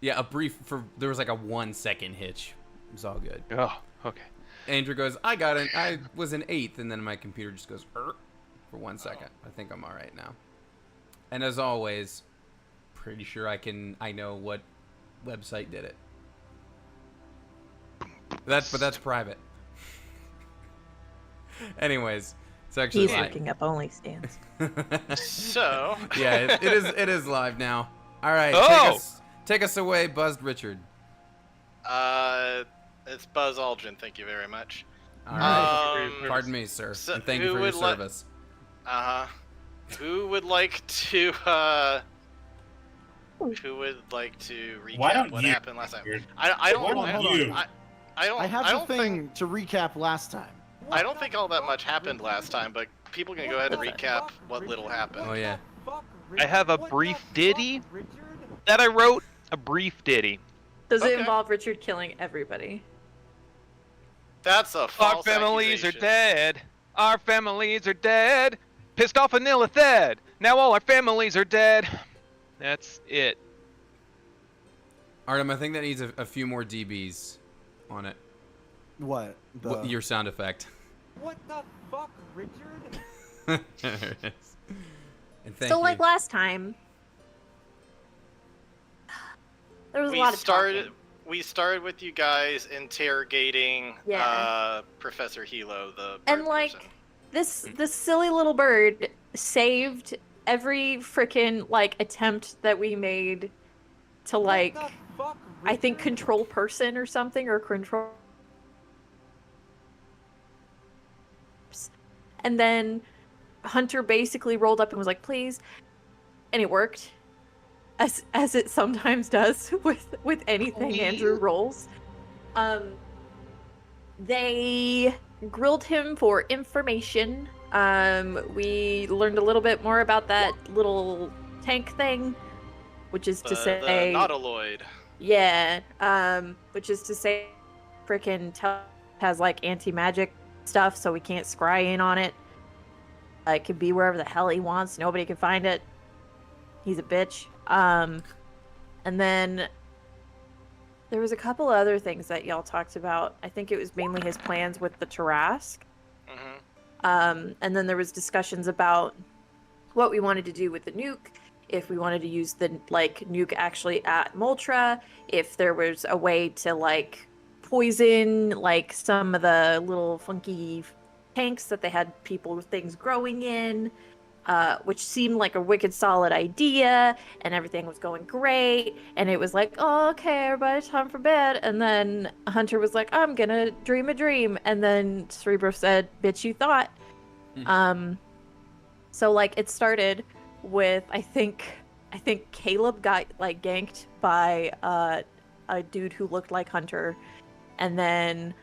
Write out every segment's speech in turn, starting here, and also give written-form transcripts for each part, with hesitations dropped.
Yeah, there was like a 1 second hitch. It was all good. Oh, okay. Andrew goes, I was in 8th, and then my computer just goes, for 1 second. I think I'm all right now. And as always, pretty sure I know what website did it. But that's private. Anyways, it's actually He's looking up OnlyStans. So yeah, it is live now. All right, Oh! take us away, Buzzed Richard. it's Buzz Aldrin. Thank you very much. All right, pardon me, sir, so and thank you for your service. Who would like to recap what happened last time? I have the thing to recap last time. I don't think all that much happened last time, but people can go ahead and recap what little happened. Oh yeah. I have a brief ditty that I wrote. A brief ditty. Does it Okay. involve Richard killing everybody? That's a Our false families are accusation. dead. Our families are dead. Pissed off Vanilla Thed. Now all our families are dead. That's it. Artem, I think that needs a few more dBs on it. What? Your sound effect. What the fuck, Richard? There it is. And thank So you. like last time, there was a lot of talking. We started with you guys interrogating Yeah. Professor Hilo, the bird And like person. this silly little bird saved every freaking like attempt that we made to like What the fuck, I think Richard? control person or something or control. And then Hunter basically rolled up and was like, "Please," and it worked, as it sometimes does with anything Andrew rolls. They grilled him for information. We learned a little bit more about that little tank thing, which is to the say, Nautiloid. yeah, which is to say, frickin' has like anti-magic stuff, so we can't scry in on it. It could be wherever the hell he wants. Nobody can find it. He's a bitch. And then there was a couple other things that y'all talked about. I think it was mainly his plans with the Tarask. Mm-hmm. And then there was discussions about what we wanted to do with the nuke, if we wanted to use the nuke actually at Moltra, if there was a way to like poison like some of the little funky tanks that they had people with things growing in, which seemed like a wicked solid idea, and everything was going great, and it was like, oh, okay, everybody, time for bed, and then Hunter was like, I'm gonna dream a dream, and then Cerebro said, bitch, you thought. So like it started with I think Caleb got like ganked by a dude who looked like Hunter, and then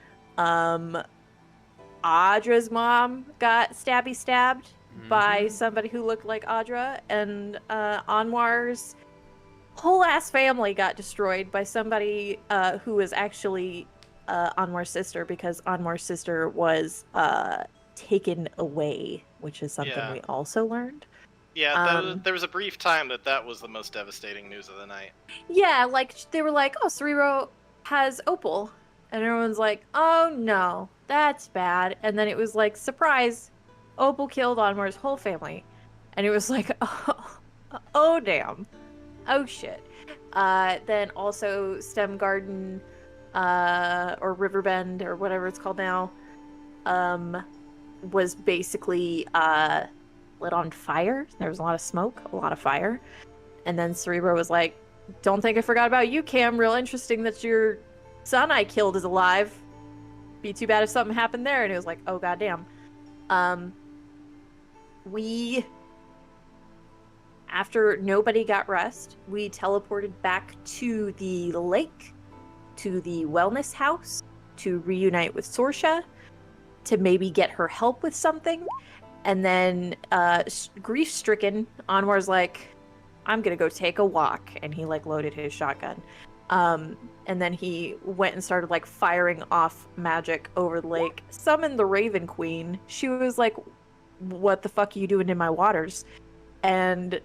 Audra's mom got stabbed by somebody who looked like Audra, and Anwar's whole ass family got destroyed by somebody who was actually Anwar's sister, because Anwar's sister was taken away, which is something Yeah. we also learned. Yeah, there was a brief time that was the most devastating news of the night. Yeah, like they were like, oh, Cerebro has Opal, and everyone's like, oh no, that's bad. And then it was like, surprise, Opal killed Anwar's whole family, and it was like, oh damn, oh shit. Then also Stem Garden, or Riverbend, or whatever it's called now, was basically lit on fire. There was a lot of smoke, a lot of fire. And then Cerebro was like, don't think I forgot about you, Cam. Real interesting that your son I killed is alive. Be too bad if something happened there. And it was like, oh goddamn. After nobody got rest, we teleported back to the lake, to the wellness house, to reunite with Sorsha, to maybe get her help with something. And then grief-stricken, Anwar's like, I'm gonna go take a walk, and he like loaded his shotgun. And then he went and started like firing off magic over the lake, summoned the Raven Queen. She was like, what the fuck are you doing in my waters? And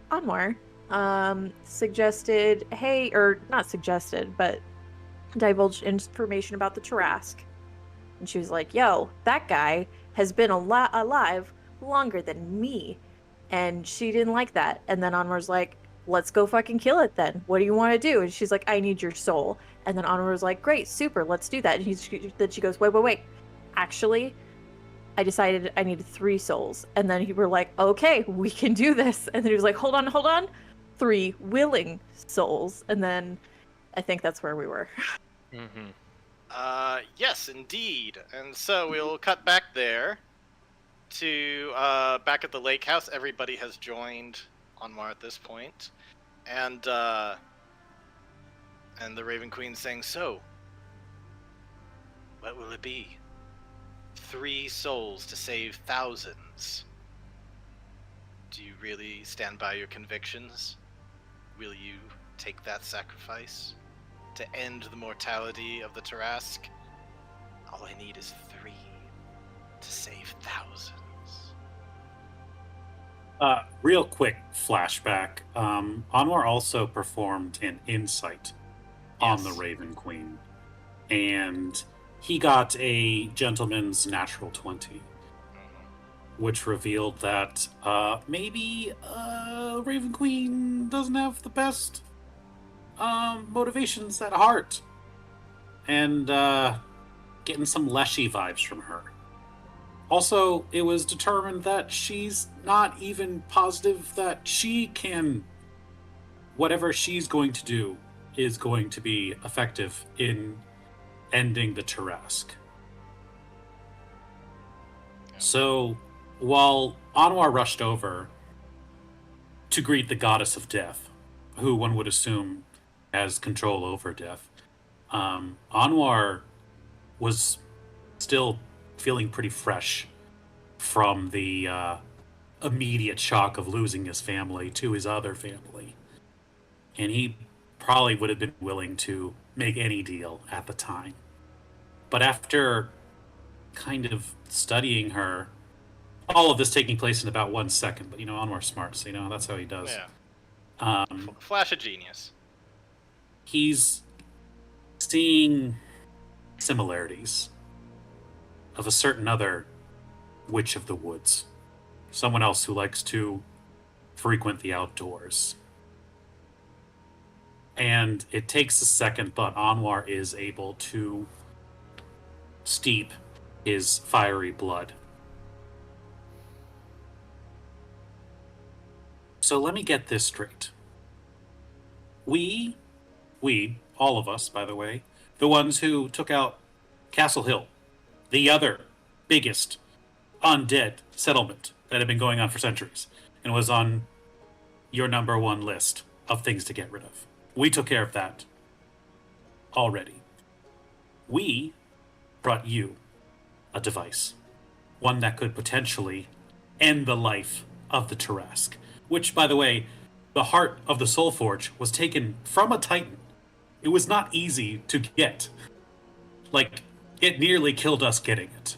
Anwar suggested, hey, or not suggested, but divulged information about the Tarask. And she was like, yo, that guy has been alive longer than me. And she didn't like that. And then Anwar's like, let's go fucking kill it then. What do you want to do? And she's like, I need your soul. And then Anwar was like, great, super, let's do that. And then she goes, wait. Actually, I decided I needed 3 souls. And then we were like, okay, we can do this. And then he was like, hold on. 3 willing souls. And then I think that's where we were. Mm-hmm. Yes, indeed. And so we'll cut back there to back at the lake house. Everybody has joined Anwar at this point, and the Raven Queen saying, "So, what will it be? 3 souls to save thousands. Do you really stand by your convictions? Will you take that sacrifice to end the mortality of the Tarask? All I need is 3 to save thousands." Real quick flashback. Anwar also performed an insight on the Raven Queen, and he got a gentleman's natural 20, which revealed that maybe Raven Queen doesn't have the best motivations at heart, and getting some Leshy vibes from her. Also, it was determined that she's not even positive that she can, whatever she's going to do is going to be effective in ending the Tarask. So, while Anwar rushed over to greet the goddess of death, who one would assume has control over death, Anwar was still feeling pretty fresh from the immediate shock of losing his family to his other family. And he probably would have been willing to make any deal at the time. But after kind of studying her, all of this taking place in about 1 second, but Anwar's smart, so that's how he does. Yeah. Flash of genius. He's seeing similarities of a certain other witch of the woods. Someone else who likes to frequent the outdoors. And it takes a second, but Anwar is able to steep his fiery blood. So let me get this straight. We, all of us, by the way, the ones who took out Castle Hill, the other biggest undead settlement that had been going on for centuries, and was on your number 1 list of things to get rid of. We took care of that already. We brought you a device, one that could potentially end the life of the Tarask, which, by the way, the heart of the Soul Forge was taken from a Titan. It was not easy to get. It nearly killed us getting it.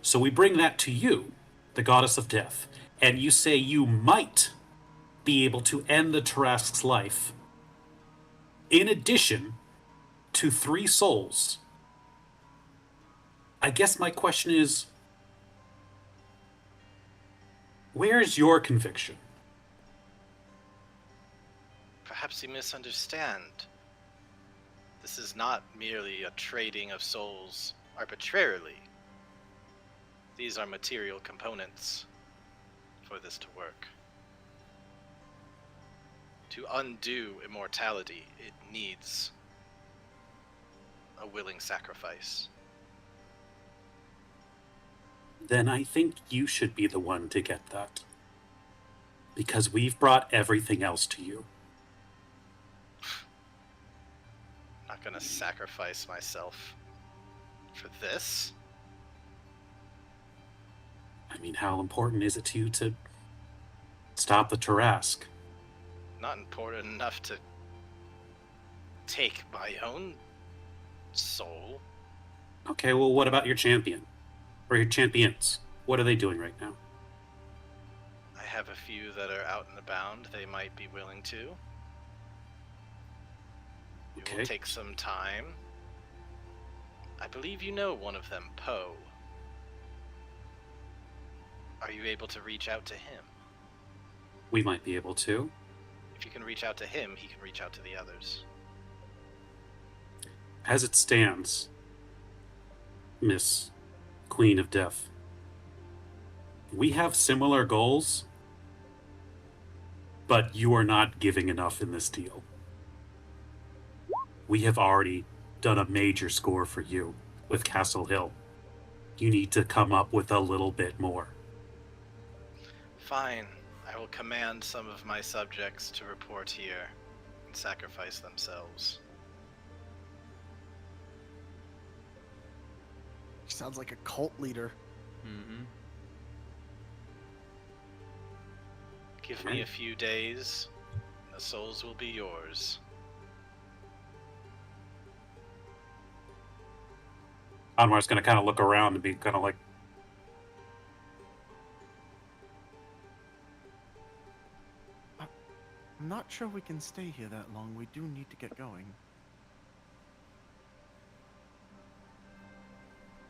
So we bring that to you, the goddess of death, and you say you might be able to end the Tarask's life in addition to 3 souls. I guess my question is, where's your conviction? Perhaps you misunderstand. This is not merely a trading of souls arbitrarily. These are material components for this to work. To undo immortality, it needs a willing sacrifice. Then I think you should be the one to get that. Because we've brought everything else to you. I'm not gonna sacrifice myself for this. I mean, how important is it to you to stop the Tarask? Not important enough to take my own soul. Okay, well, what about your champion? Or your champions? What are they doing right now? I have a few that are out and about. They might be willing to. It Okay. will take some time. I believe you know one of them, Poe. Are you able to reach out to him? We might be able to. If you can reach out to him, he can reach out to the others. As it stands, Miss Queen of Death, we have similar goals, but you are not giving enough in this deal. We have already done a major score for you with Castle Hill. You need to come up with a little bit more. Fine. I will command some of my subjects to report here and sacrifice themselves. He sounds like a cult leader. Mm-hmm. Give me a few days, and the souls will be yours. Anwar's going to kind of look around and be kind of like, I'm not sure we can stay here that long. We do need to get going.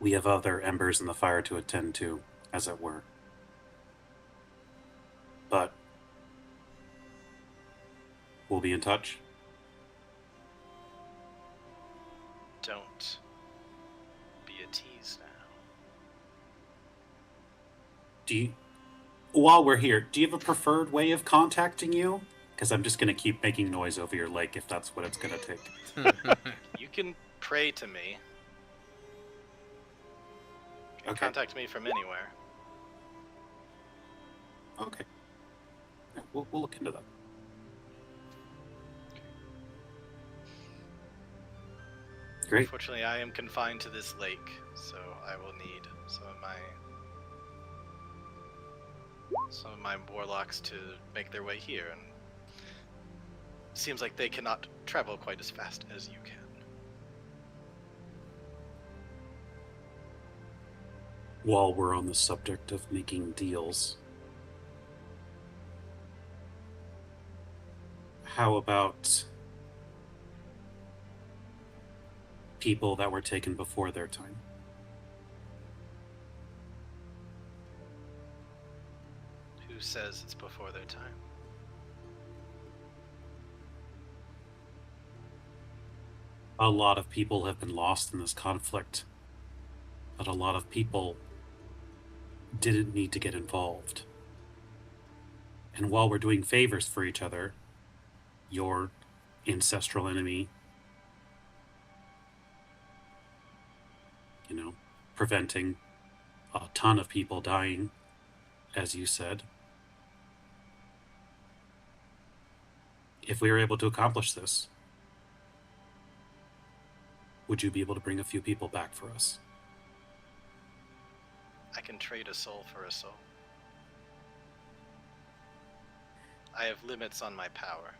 we have other embers in the fire to attend to, as it were. But we'll be in touch. Don't be a tease now. Do you, while we're here, do you have a preferred way of contacting you? Because I'm just going to keep making noise over your lake if that's what it's going to take. You can pray to me. You can Okay. contact me from anywhere. Okay. Yeah, we'll look into that. Great. Unfortunately, I am confined to this lake, so I will need some of my warlocks to make their way here, and seems like they cannot travel quite as fast as you can. While we're on the subject of making deals, how about people that were taken before their time? Who says it's before their time? A lot of people have been lost in this conflict, but a lot of people didn't need to get involved. And while we're doing favors for each other, your ancestral enemy, preventing a ton of people dying, as you said. If we were able to accomplish this, would you be able to bring a few people back for us? I can trade a soul for a soul. I have limits on my power.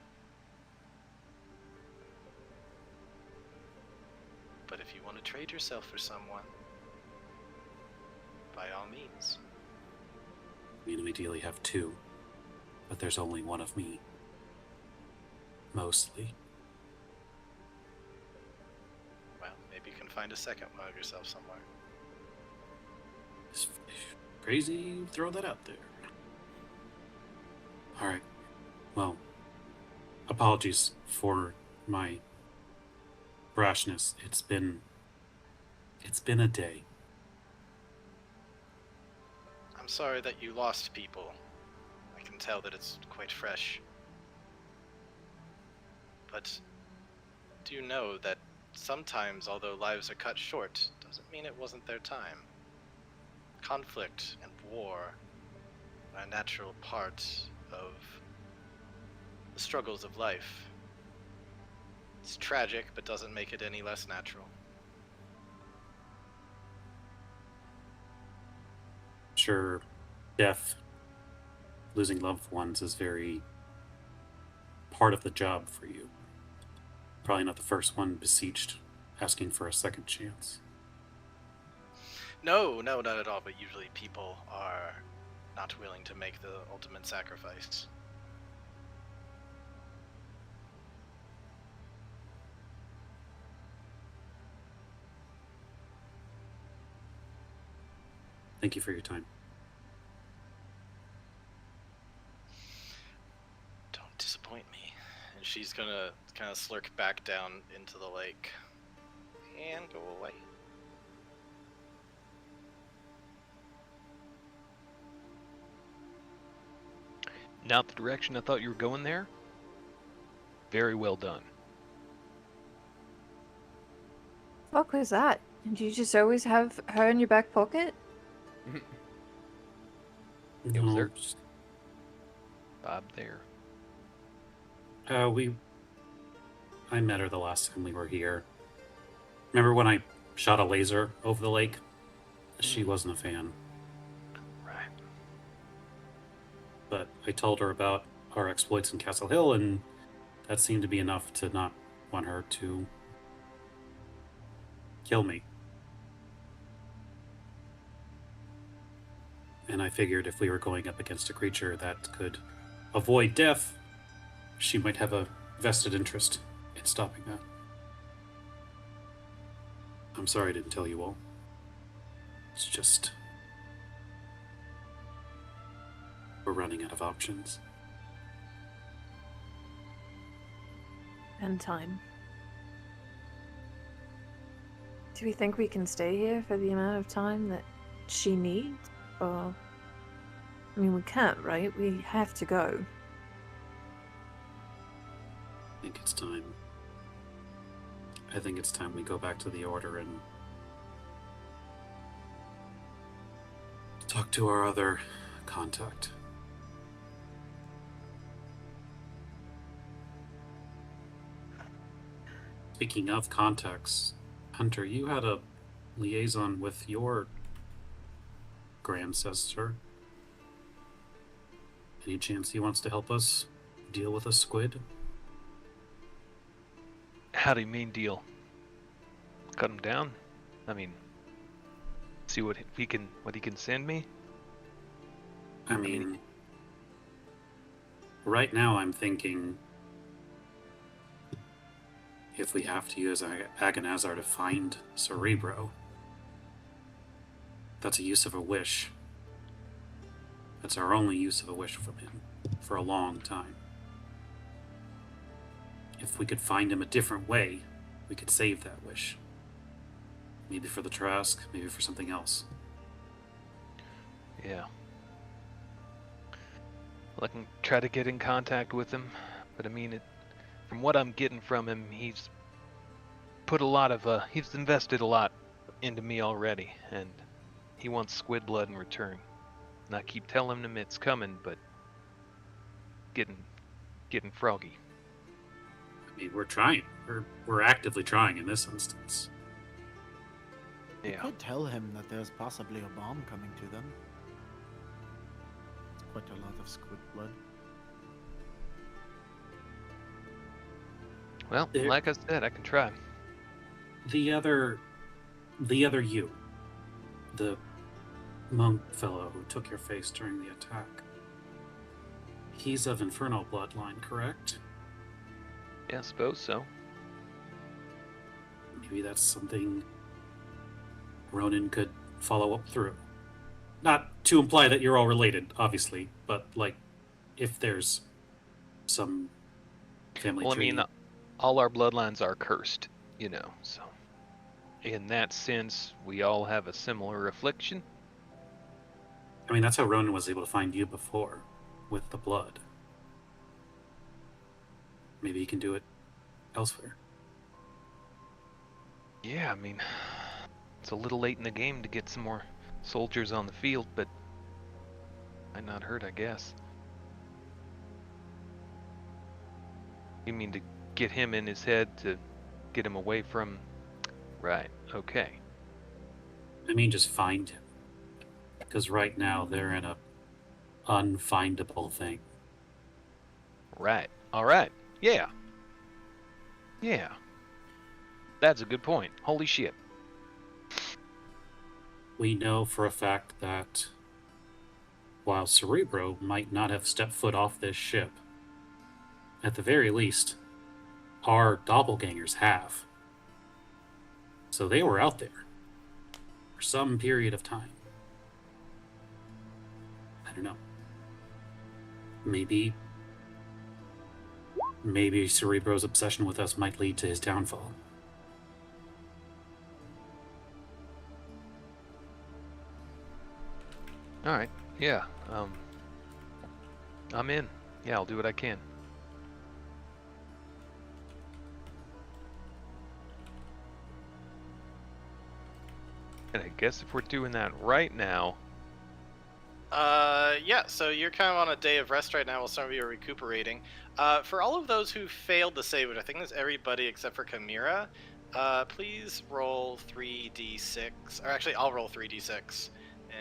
But if you want to trade yourself for someone, by all means. We ideally have two, but there's only one of me. Mostly. Well, maybe you can find a second one of yourself somewhere. It's crazy you throw that out there. Alright. Well, apologies for my brashness. It's been a day. I'm sorry that you lost people. I can tell that it's quite fresh. But do know that sometimes, although lives are cut short, doesn't mean it wasn't their time. Conflict and war are a natural part of the struggles of life. It's tragic, but doesn't make it any less natural. Sure, death, losing loved ones is very part of the job for you. Probably not the first one beseeched, asking for a second chance. No, not at all, but usually people are not willing to make the ultimate sacrifice. Thank you for your time. Don't disappoint me. And she's gonna kind of slurk back down into the lake and go away. Not the direction I thought you were going there. Very well done. Fuck was that? Did you just always have her in your back pocket? It was there. just- Bob there. I met her the last time we were here. Remember when I shot a laser over the lake? She wasn't a fan. Right. But I told her about our exploits in Castle Hill, and that seemed to be enough to not want her to kill me. And I figured if we were going up against a creature that could avoid death, she might have a vested interest in stopping that. I'm sorry I didn't tell you all. It's just... we're running out of options. And time. Do we think we can stay here for the amount of time that she needs? Or... I mean, we can't, right? We have to go. I think it's time. I think it's time we go back to the Order and talk to our other contact. Speaking of contacts, Hunter, you had a liaison with your grandsister. Any chance he wants to help us deal with a squid? How do you mean deal? Cut him down? I mean, see what he can send me? I mean, right now I'm thinking if we have to use Agonazar to find Cerebro, that's a use of a wish. That's our only use of a wish from him for a long time. If we could find him a different way, we could save that wish. Maybe for the Trask, maybe for something else. Yeah. Well, I can try to get in contact with him, but I mean, from what I'm getting from him, he's put a lot of, he's invested a lot into me already, and he wants squid blood in return. And I keep telling him it's coming, but getting froggy. I mean, we're trying. We're actively trying in this instance. You Yeah. could tell him that there's possibly a bomb coming to them. It's quite a lot of squid blood. Well, There- like I said, I can try. The other you, the monk fellow who took your face during the attack, he's of Infernal bloodline, correct? Yeah, I suppose so. Maybe that's something Ronan could follow up through. Not to imply that you're all related, obviously, but like, if there's some family Well, I tree. mean, all our bloodlines are cursed, you know, so in that sense, we all have a similar affliction. I mean, that's how Ronan was able to find you before, with the blood. Maybe he can do it elsewhere. Yeah, I mean, it's a little late in the game to get some more soldiers on the field, but might not hurt, I guess. You mean to get him in his head to get him away from... Right, okay. I mean, just find him. Because right now they're in a unfindable thing. Right, alright, yeah. Yeah. That's a good point. Holy shit. We know for a fact that while Cerebro might not have stepped foot off this ship, at the very least, our doppelgangers have. So they were out there for some period of time. I don't know. Maybe Cerebro's obsession with us might lead to his downfall. All right. Yeah. I'm in. Yeah, I'll do what I can. And I guess if we're doing that right now, Yeah, so you're kind of on a day of rest right now while some of you are recuperating. For all of those who failed to save, which I think is everybody except for Chimera, please roll 3d6. Or actually, I'll roll 3d6.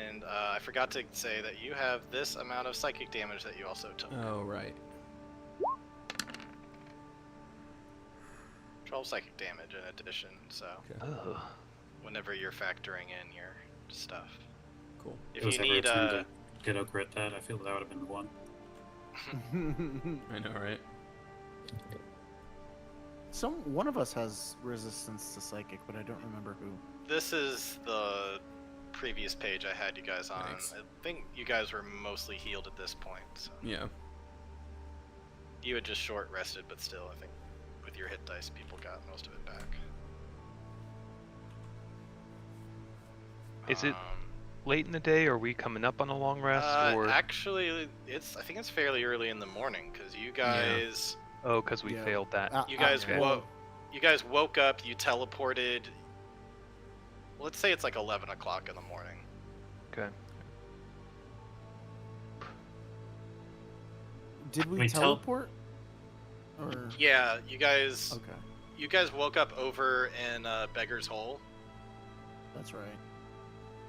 And I forgot to say that you have this amount of psychic damage that you also took. Oh, right. 12 psychic damage in addition, so ugh. whenever you're factoring in your stuff. Cool. If It was you ever a need, turn to get a crit that, I feel that would have been the one. I know, right? One of us has resistance to psychic, but I don't remember who. This is the previous page I had you guys on. Thanks. I think you guys were mostly healed at this point. So. Yeah. You had just short rested, but still, I think with your hit dice, people got most of it back. Is it late in the day? Or are we coming up on a long rest? Or Actually, I think it's fairly early in the morning because you guys. oh, because we Yeah. failed that. You guys okay. you guys woke up, you teleported. Let's say it's like 11 o'clock in the morning. Okay. Did we We teleport? Or Yeah, you guys okay, woke up over in Beggar's Hole, that's right.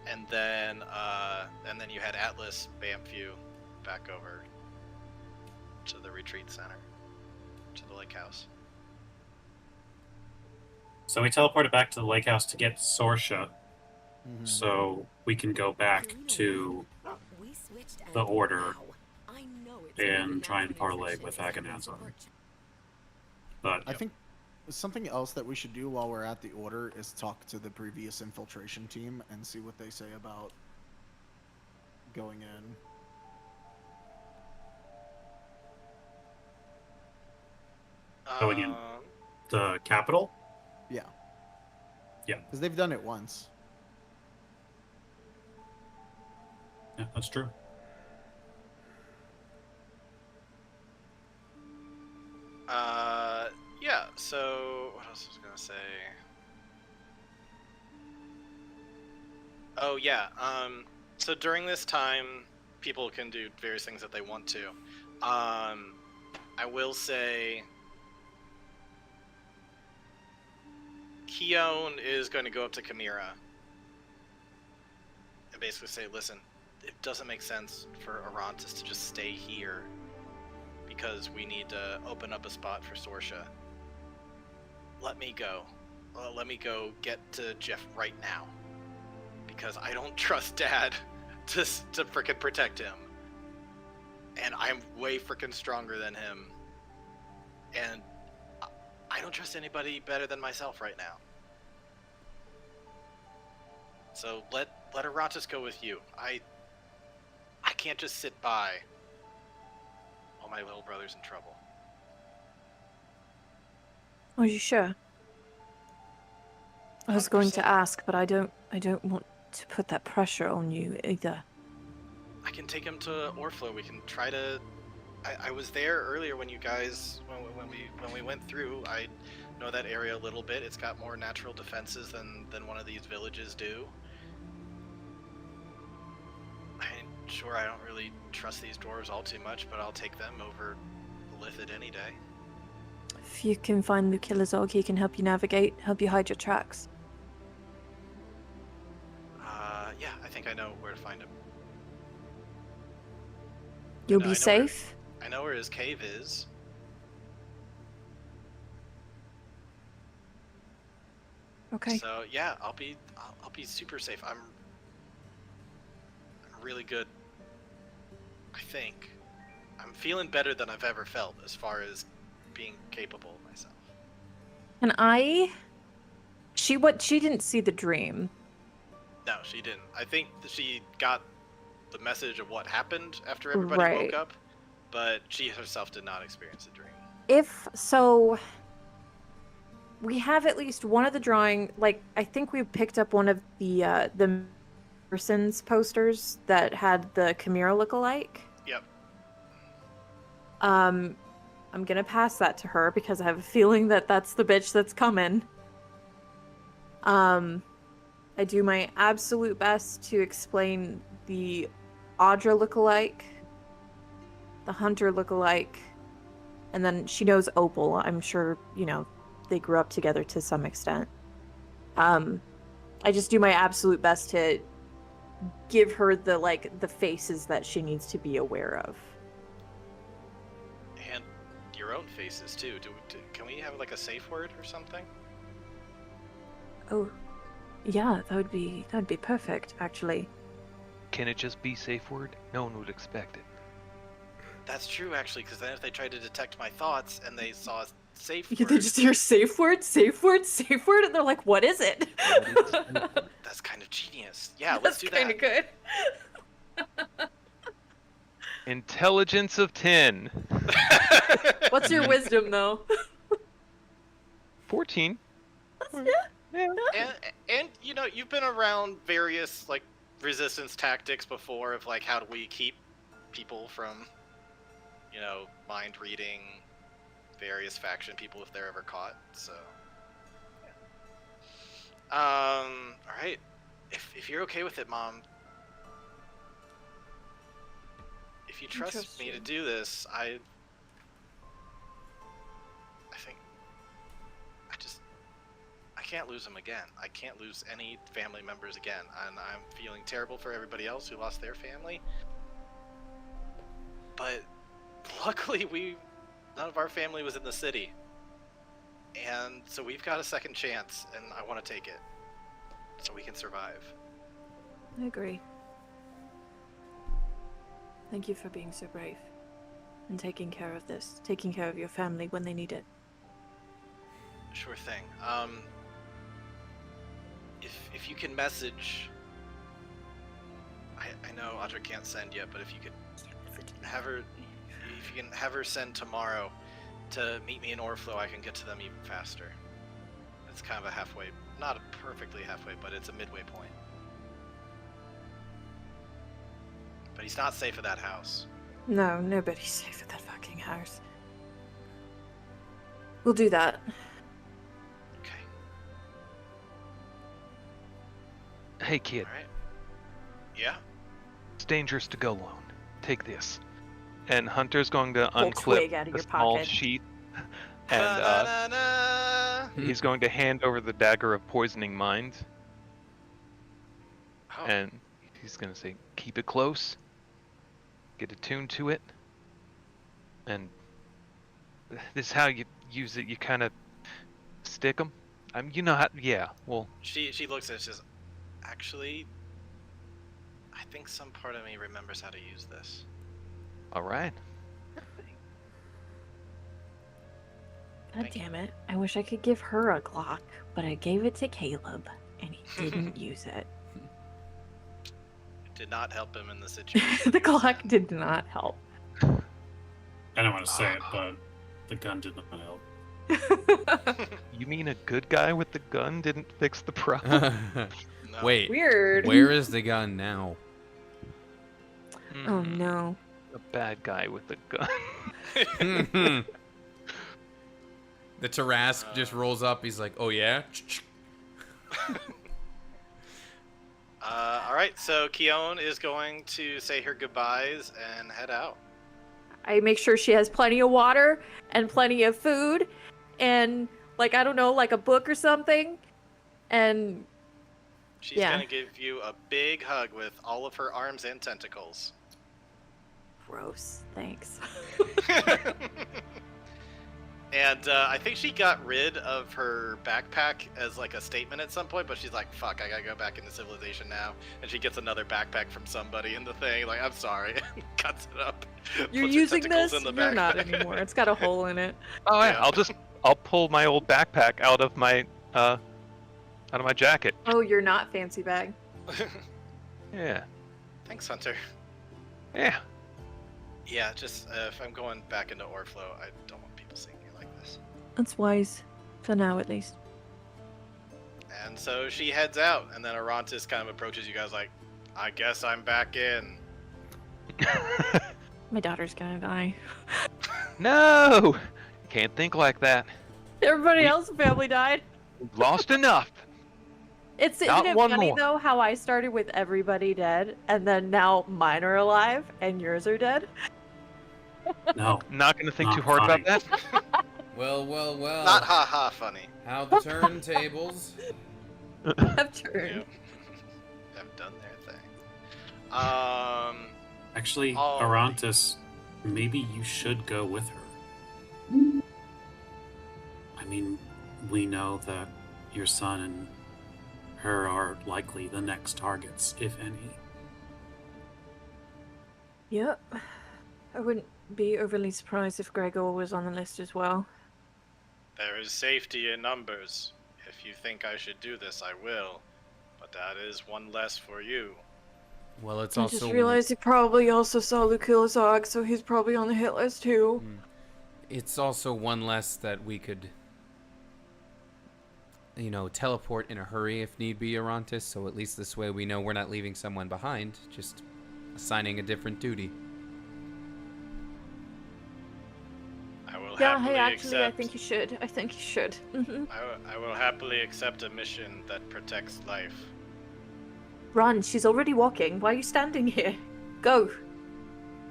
and then you had Atlas bamf you back over to the retreat center, to the lake house. So we teleported back to the lake house to get Sorsha, Mhm. so we can go back to the Order and try and parlay with Agonazar. But I think something else that we should do while we're at the Order is talk to the previous infiltration team and see what they say about going in. Going in. the capital. Yeah. Yeah. Because they've done it once. Yeah, that's true. Yeah, so what else was I gonna say? Oh yeah, so during this time, people can do various things that they want to. I will say Keone is going to go up to Chimera and basically say, listen, it doesn't make sense for Arantis to just stay here because we need to open up a spot for Sorsha. Let me go. Let me go get to Jeff right now. Because I don't trust Dad to frickin' protect him. And I'm way frickin' stronger than him. And I don't trust anybody better than myself right now. So let Arantis go with you. I can't just sit by while my little brother's in trouble. Are you sure? I was going to 100%. ask, but I don't want to put that pressure on you either. I can take him to Orflo. We can try to. I was there earlier when you guys when we went through. I know that area a little bit. It's got more natural defenses than one of these villages do. I'm sure I don't really trust these dwarves all too much, but I'll take them over Lithid any day. If you can find the killer Zog, he can help you navigate, help you hide your tracks. Yeah, I think I know where to find him. You'll I know be safe? I know where his cave is. Okay. So yeah, I'll be super safe. I'm really good I think I'm feeling better than I've ever felt as far as being capable of myself. Can I? She didn't see the dream. No, she didn't. I think that she got the message of what happened after everybody Right. woke up, but she herself did not experience a dream. If so, we have at least one of the drawing. Like, I think we picked up one of the Merson's posters that had the Chimera look-alike. Yep. I'm gonna pass that to her because I have a feeling that that's the bitch that's coming. I do my absolute best to explain the Audra look-alike, the Hunter look-alike, and then she knows Opal. I'm sure, they grew up together to some extent. I just do my absolute best to give her the faces that she needs to be aware of. And your own faces too. Can we have like a safe word or something? Oh, yeah, that would be perfect, actually. Can it just be safe word? No one would expect it. That's true, actually, because then if they tried to detect my thoughts and they saw a safe They word, just hear safe word, safe word, safe word, and they're like, "What is it?" that's kind of genius. Yeah, let's do That's kind that. of good. Intelligence of 10. What's your wisdom, though? 14. Yeah. And you've been around various like resistance tactics before of like how do we keep people from mind reading various faction people if they're ever caught. So all right, if you're okay with it, Mom, if you trust me to do this, I think I can't lose him again. I can't lose any family members again, and I'm feeling terrible for everybody else who lost their family. But luckily, none of our family was in the city, and so we've got a second chance, and I want to take it so we can survive. I agree. Thank you for being so brave and taking care of this, taking care of your family when they need it. Sure thing. If you can message, I know Audra can't send yet, but if you could have her send tomorrow to meet me in Orflow, I can get to them even faster. It's kind of a halfway, not a perfectly halfway, but it's a midway point. But he's not safe at that house. No, nobody's safe at that fucking house. We'll do that. Okay. Hey, kid. All right. Yeah. It's dangerous to go alone. Take this. And Hunter's going to Pull twig unclip out of a your small pocket. sheath, and Na-na-na-na. he's going to hand over the dagger of poisoning mind, Oh. and he's going to say, "Keep it close. Get attuned to it." And this is how you use it. You kind of stick them. You know how. Yeah. Well. She looks at it and says, actually, I think some part of me remembers how to use this. All right. God Thank damn it. I wish I could give her a Glock, but I gave it to Caleb, and he didn't use it. It did not help him in the situation. The Glock did not help. I don't want to say it, but the gun did not help. You mean a good guy with the gun didn't fix the problem? No. Wait, Weird. where is the gun now? Oh no. A bad guy with a gun. The Tarask just rolls up. He's like, "Oh yeah." All right, so Keone is going to say her goodbyes and head out. I make sure she has plenty of water and plenty of food and, like, I don't know, like a book or something. And She's Yeah. going to give you a big hug with all of her arms and tentacles. gross. Thanks. And I think she got rid of her backpack as like a statement at some point, but she's like, fuck, I gotta go back into civilization now. And she gets another backpack from somebody in the thing, like, I'm sorry. Cuts it up. You're puts her using tentacles this? in the You're not backpack. anymore. It's got a hole in it. Oh yeah, Yeah. I'll pull my old backpack out of my jacket. Oh, you're not fancy bag. Yeah. Thanks, Hunter. Yeah. Yeah, just if I'm going back into Orflow, I don't want people seeing me like this. That's wise. For now, at least. And so she heads out, and then Arantis kind of approaches you guys like, I guess I'm back in. My daughter's gonna die. No! Can't think like that. Everybody else's family died. Lost enough. Isn't Not it one funny more. though how I started with everybody dead, and then now mine are alive and yours are dead? No. Not gonna think Not too hard funny. about that. Well, well, well. Not ha-ha funny. How the turntables. I've turned. Yep. Have done their thing. Actually, Alrighty. Arantis, maybe you should go with her. I mean, we know that your son and her are likely the next targets, if any. Yep. I wouldn't be overly surprised if Gregor was on the list as well. There is safety in numbers. If you think I should do this, I will. But that is one less for you. Well, it's I also. just realized he probably also saw Luculazog, so he's probably on the hit list too. It's also one less that we could, teleport in a hurry if need be, Arantis. So at least this way we know we're not leaving someone behind, just assigning a different duty. I will Yeah, happily hey, actually, I accept. think you should. I think you should. I will happily accept a mission that protects life. Run, she's already walking. Why are you standing here? Go.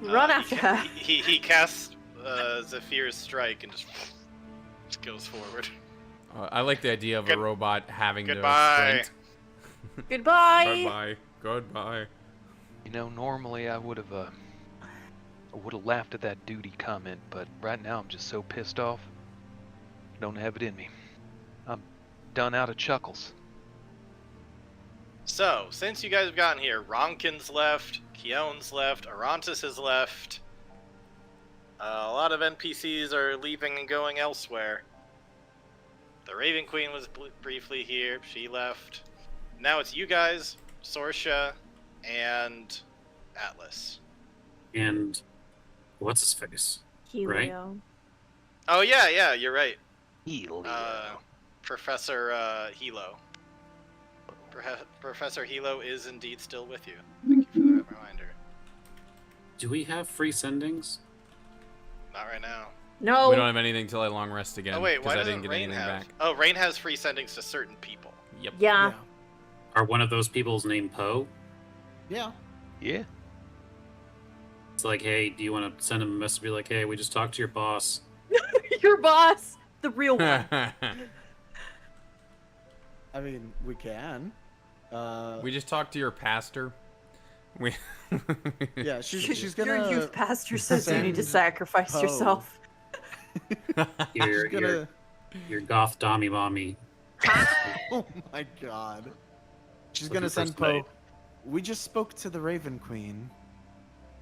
Run after her. He casts Zephyr's strike and just goes forward. I like the idea of a Good- robot having Goodbye. to sprint. Goodbye. Goodbye. Goodbye. Normally I would have laughed at that duty comment, but right now I'm just so pissed off. Don't have it in me. I'm done out of chuckles. So, since you guys have gotten here, Ronkin's left, Keon's left, Arantis has left. A lot of NPCs are leaving and going elsewhere. The Raven Queen was briefly here, she left. Now it's you guys, Sorsha, and Atlas. And what's his face? Right. Helio. Oh yeah, you're right. Helio. Professor Hilo. Professor Hilo is indeed still with you. Thank you for that reminder. Do we have free sendings? Not right now. No. We don't have anything till I long rest again. Oh wait, why I doesn't didn't get Rain anything have? back. Oh, Rain has free sendings to certain people. Yep. Yeah. Are one of those people's named Poe? Yeah. Yeah. It's like, hey, do you want to send him a message? Be like, hey, we just talked to your boss. Your boss. The real one. I mean, we can. We just talked to your pastor. We. Yeah, she's gonna. Your youth pastor says you need to send sacrifice Poe. yourself. Your, She's gonna. your goth dommy mommy. Oh my god. She's Looking gonna for send Slade. Poe. We just spoke to the Raven Queen,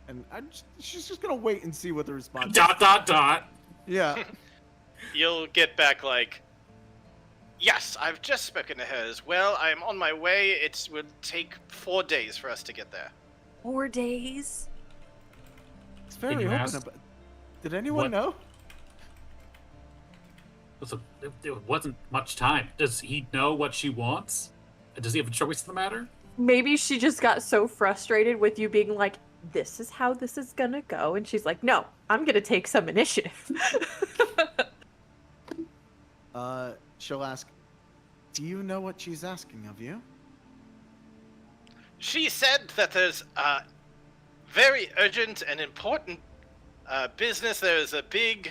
and she's just gonna wait and see what the response. Dot dot dot. Yeah. You'll get back like, yes, I've just spoken to her as well. I'm on my way. It will take 4 days for us to get there. 4 days. It's very you open. ask About... Did anyone what- know? It wasn't much time. Does he know what she wants? Does he have a choice in the matter? Maybe she just got so frustrated with you being like, this is how this is gonna go. And she's like, no, I'm gonna take some initiative. She'll ask, do you know what she's asking of you? She said that there's very urgent and important business. There is a big.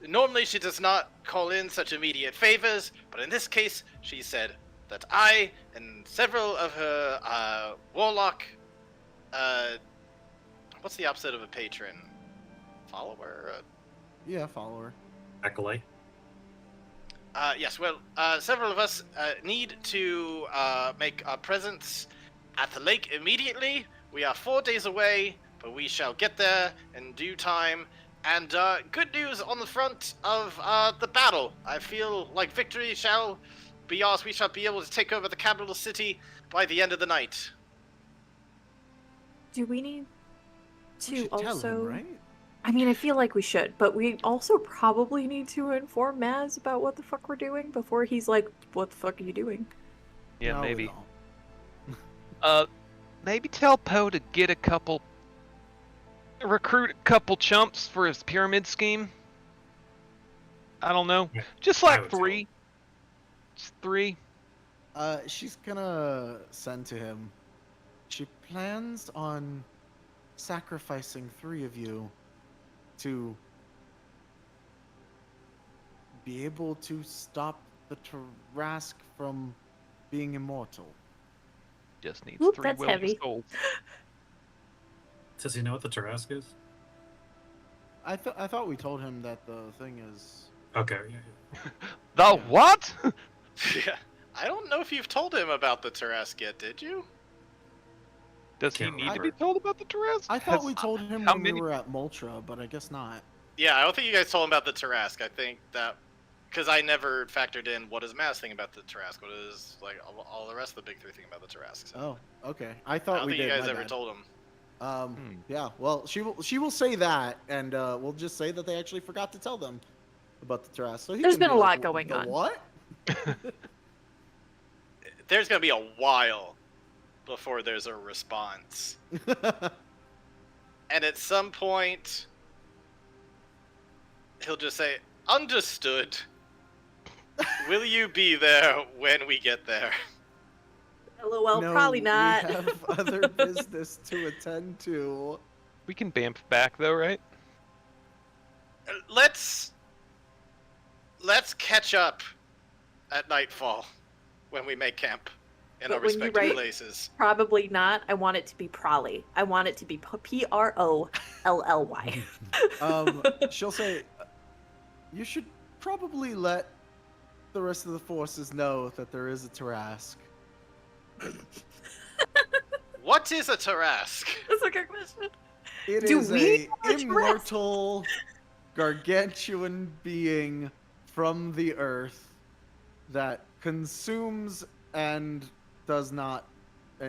Normally, she does not call in such immediate favors, but in this case, she said that I and several of her warlock. What's the opposite of a patron? Follower? Yeah, follower. Acolyte. Yes, well, several of us need to make our presence at the lake immediately. We are 4 days away, but we shall get there in due time. And good news on the front of the battle. I feel like victory shall be ours. We shall be able to take over the capital city by the end of the night. Do we need We to should tell also? him, right? I mean, I feel like we should, but we also probably need to inform Maz about what the fuck we're doing before he's like, "What the fuck are you doing?" Yeah, No, we maybe. don't. Maybe tell Poe to get recruit a couple chumps for his pyramid scheme. I don't know. Yeah, Just I like would tell 3. Just 3. She's gonna send to him. She plans on sacrificing 3 of you to be able to stop the Tarask from being immortal. Just needs Oop, 3 that's willing heavy. souls. Does he know what the Tarask is? I thought we told him that the thing is. Okay. Yeah. The Yeah. what? Yeah, I don't know if you've told him about the Tarask yet, did you? Does he Can't need to remember. be told about the Tarask? I thought Has- we told him how when many- we were at Moltra, but I guess not. Yeah, I don't think you guys told him about the Tarask. I think that because I never factored in what is Mass thing about the Tarask, what is like all the rest of the big 3 thing about the Tarask. So Oh, okay. I I thought don't we think you did. guys my ever bad. told him. Yeah. Well, she will say that, and we'll just say that they actually forgot to tell them about the Tarask. So There's can been be a like, lot going "The on." What? There's gonna be a while before there's a response, and at some point, he'll just say, "Understood. Will you be there when we get there?" LOL, No, probably not. We have other business to attend to. We can bamf back though, right? Let's catch up at nightfall when we make camp in But our when you respective write- places. Probably not. I want it to be Prolly. I want it to be Prolly. She'll say, "You should probably let the rest of the forces know that there is a Tarask." What is a Tarask? That's a good question. It Do is we a know a Tarask? immortal, gargantuan being from the earth that consumes and does not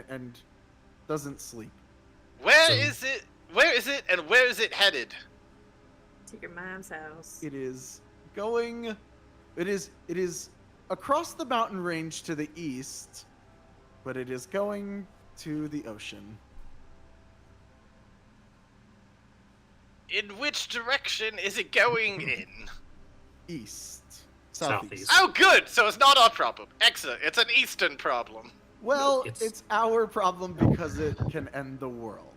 and doesn't sleep. Where So- is it? Where is it? And where is it headed? To your mom's house. It is going. It is across the mountain range to the east, but it is going to the ocean. In which direction is it going in? East. Southeast. Oh, good. So it's not our problem. Excellent. It's an Eastern problem. Well, It's- it's our problem because it can end the world.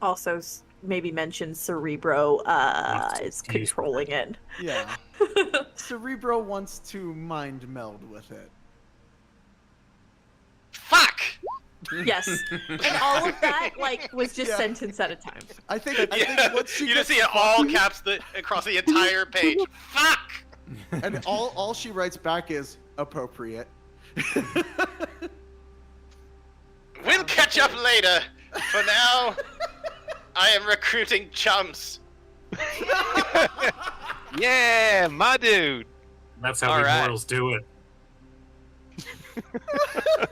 Also, maybe mention Cerebro Wants to is use controlling it. Yeah. Cerebro wants to mind meld with it. Fuck! Yes. And all of that, like, was just Yeah. sentence at a time. I think Yeah, once she you just gets see it all fucking- caps across the entire page. Fuck! and all she writes back is appropriate. We'll catch up later. For now, I am recruiting chums. Yeah, my dude. That's how All we right. mortals do it.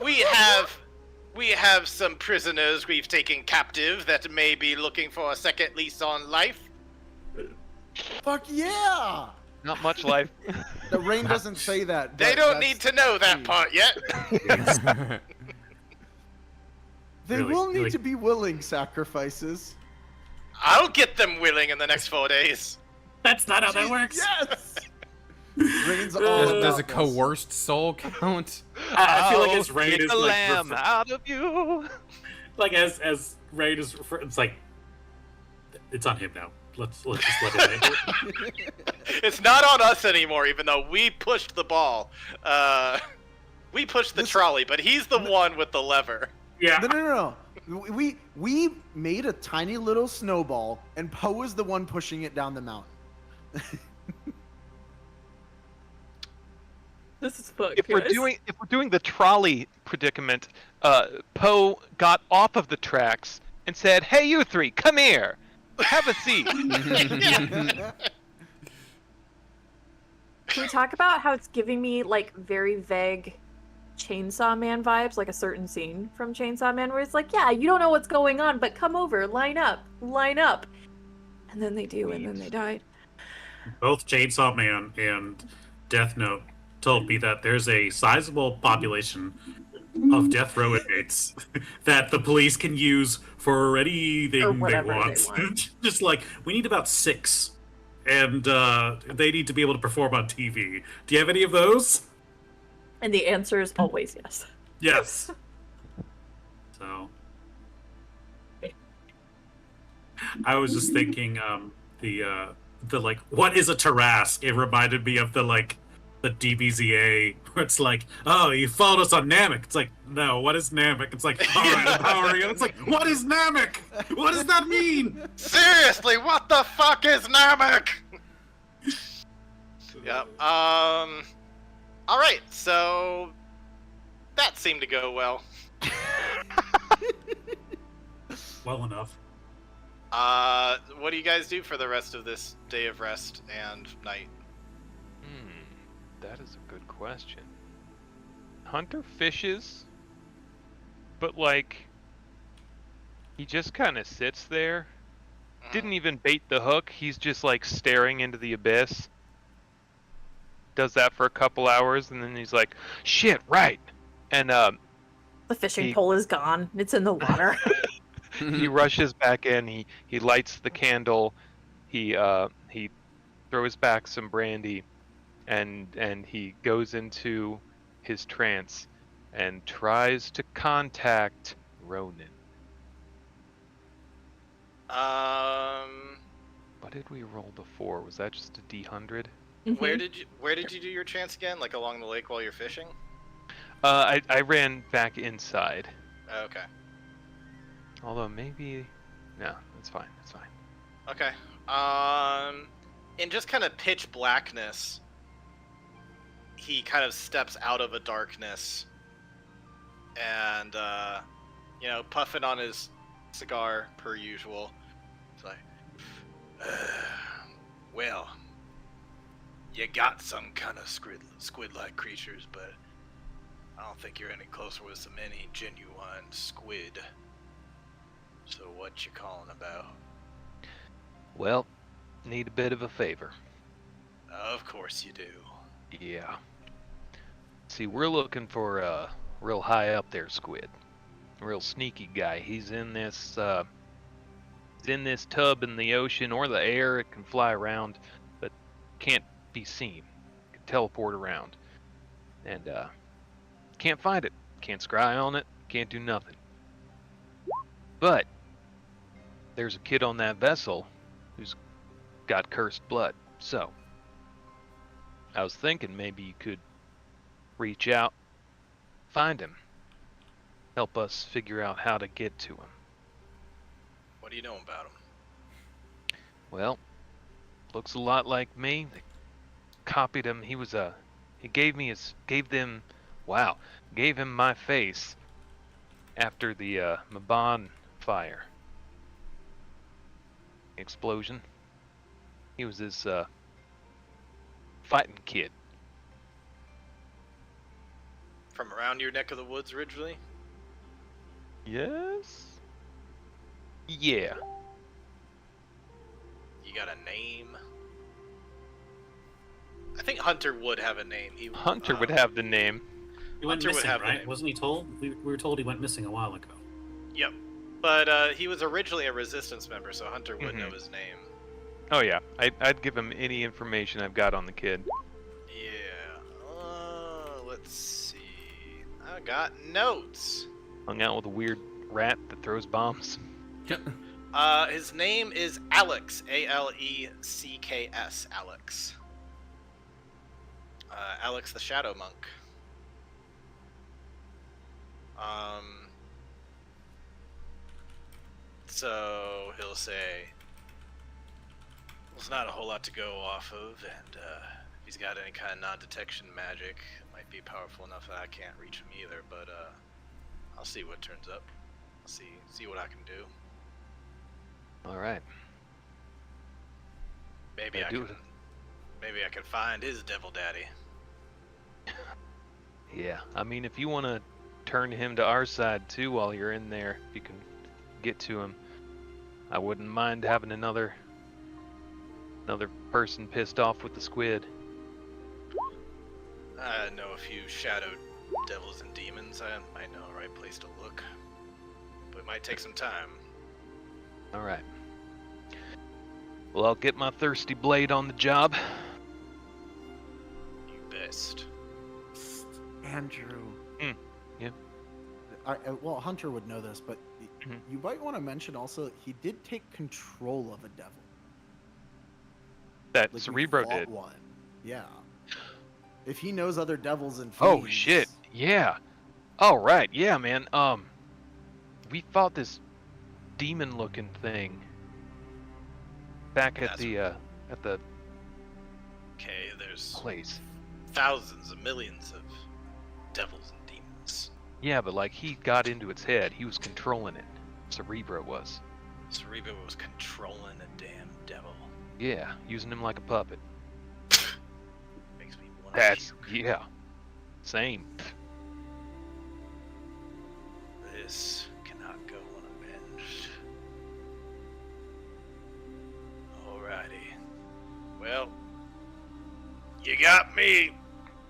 We have some prisoners we've taken captive that may be looking for a second lease on life. Fuck yeah! Not much life. The rain doesn't say that. They but don't that's- need to know that part yet. They Really, will need really- to be willing sacrifices. I'll get them willing in the next 4 days. That's not how that works. Yes. Rain's all Does about a this. coerced soul count? I feel like I'll as Rain take is the like lamb out of you. like as Rain is it's like it's on him now. Let's just let him in. It's not on us anymore, even though we pushed the ball. We pushed the trolley, but he's the one with the lever. Yeah. No. We made a tiny little snowball, and Poe is the one pushing it down the mountain. This is fun, If we're guys. doing the trolley predicament, Poe got off of the tracks and said, "Hey, you three, come here, have a seat." Can we talk about how it's giving me like very vague Chainsaw Man vibes, like a certain scene from Chainsaw Man where it's like, yeah, you don't know what's going on, but come over, line up. And then they do, and then they died. Both Chainsaw Man and Death Note told me that there's a sizable population of death row inmates that the police can use for anything Or they whatever they want. want. Just like, we need about 6. And they need to be able to perform on TV. Do you have any of those? And the answer is always yes. Yes. So, I was just thinking, the like, what is a Tarrasque? It reminded me of the DBZA, where it's like, oh, you followed us on Namek. It's like, no, what is Namek? It's like, all right, empowering you. It's like, what is Namek? What does that mean? Seriously, what the fuck is Namek? Yep. All right. So that seemed to go well. Well enough. What do you guys do for the rest of this day of rest and night? That is a good question. Hunter fishes, but like, he just kind of sits there. Didn't even bait the hook. He's just like staring into the abyss. Does that for a couple hours, and then he's like, "Shit, right." And The fishing pole is gone. It's in the water. he rushes back in. He lights the candle. He throws back some brandy, and he goes into his trance and tries to contact Ronan. What did we roll before? Was that just a D100? Where did you do your trance again? Like along the lake while you're fishing? I ran back inside. Okay. Although maybe, no, that's fine. That's fine. Okay. In just kind of pitch blackness, he kind of steps out of a darkness, and puffing on his cigar per usual. It's like, well, you got some kind of squid-like creatures, but I don't think you're any closer with any genuine squid. So what you calling about? Well, need a bit of a favor. Of course you do. Yeah. See, we're looking for a real high up there squid. A real sneaky guy. He's in this tub in the ocean or the air. It can fly around, but can't be seen. Can teleport around. And can't find it. Can't scry on it. Can't do nothing. But there's a kid on that vessel who's got cursed blood. So I was thinking maybe you could reach out, find him, help us figure out how to get to him. What do you know about him? Well, looks a lot like me. They copied him. He gave him my face after the Maban fire explosion. He was this fighting kid. From around your neck of the woods originally? Yes? Yeah. You got a name? I think Hunter would have a name. Hunter would have the name. He went Hunter would missing, have the right? name. Wasn't he told? We were told he went missing a while ago. Yep. But he was originally a Resistance member, so Hunter would know his name. Oh yeah, I'd give him any information I've got on the kid. Yeah. Let's see. I got notes. Hung out with a weird rat that throws bombs. His name is Alex. Alecks. Alex. Alex the Shadow Monk. So he'll say, There's not a whole lot to go off of, and if he's got any kind of non-detection magic, it might be powerful enough that I can't reach him either. But I'll see what turns up. I'll see what I can do. All right. Maybe Yeah, I do can. it. Maybe I can find his devil daddy. Yeah, I mean, if you want to turn him to our side too while you're in there, if you can get to him, I wouldn't mind having another person pissed off with the squid. I know a few shadowed devils and demons. I might know the right place to look, but it might take some time. All right. Well, I'll get my thirsty blade on the job. You best. Andrew. Yeah. Well, Hunter would know this, but Mhm. you might want to mention also he did take control of a devil. That Like, we Cerebro fought did. one. Yeah. If he knows other devils and Oh fiends, shit! Yeah. All right. Yeah, man. We fought this demon-looking thing back at That's- the Okay, there's place. thousands of millions of devils and demons. Yeah, but like he got into its head. He was controlling it. Cerebro was. Cerebro was controlling a damn devil. Yeah, using him like a puppet. Makes me want That's to puke. yeah. Same. This cannot go unavenged. Alrighty. Well, you got me.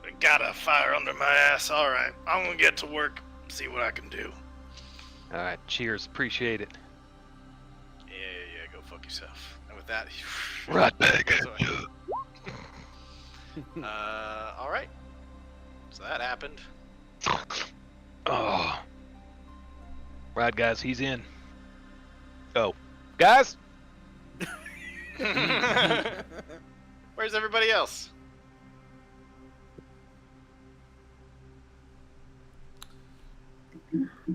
I got a fire under my ass. Alright, I'm gonna get to work, see what I can do. All right. Cheers. Appreciate it. Yeah, go fuck yourself. And with that, Right back goes at away. Alright. So that happened. Oh. Right, guys. He's in. Oh, guys. Where's everybody else?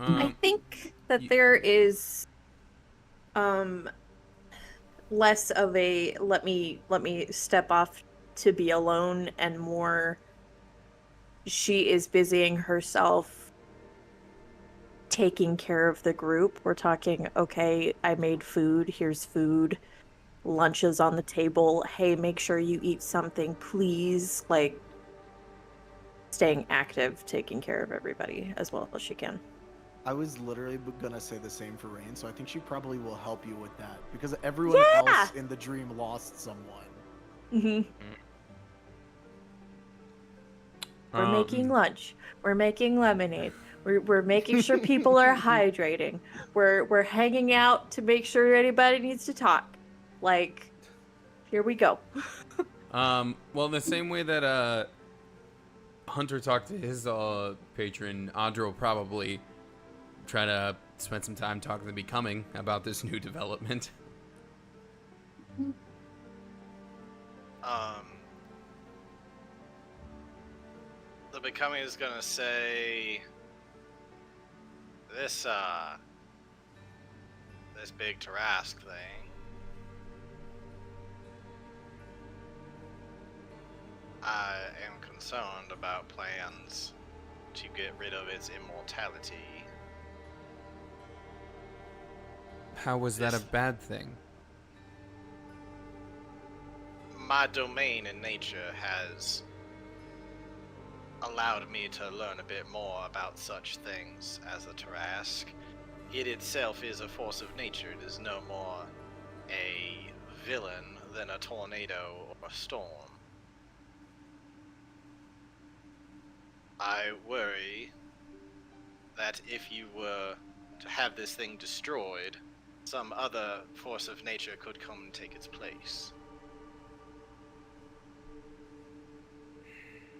I think that you- there is less of a let me step off to be alone and more she is busying herself taking care of the group. We're talking, okay, I made food, here's food. Lunch is on the table. Hey, make sure you eat something, please. Like staying active, taking care of everybody as well as she can. I was literally gonna say the same for Rain, so I think she probably will help you with that because everyone Yeah! else in the dream lost someone. Mm-hmm. We're making lunch. We're making lemonade. We're making sure people are hydrating. We're hanging out to make sure anybody needs to talk. Like, here we go. Well, in the same way that Hunter talked to his patron, Audra will probably try to spend some time talking to Becoming about this new development. The Becoming is gonna say this this big Tarask thing. I am concerned about plans to get rid of its immortality. How was that a This- bad thing? My domain in nature has allowed me to learn a bit more about such things as the Tarask. It itself is a force of nature. It is no more a villain than a tornado or a storm. I worry that if you were to have this thing destroyed, some other force of nature could come and take its place.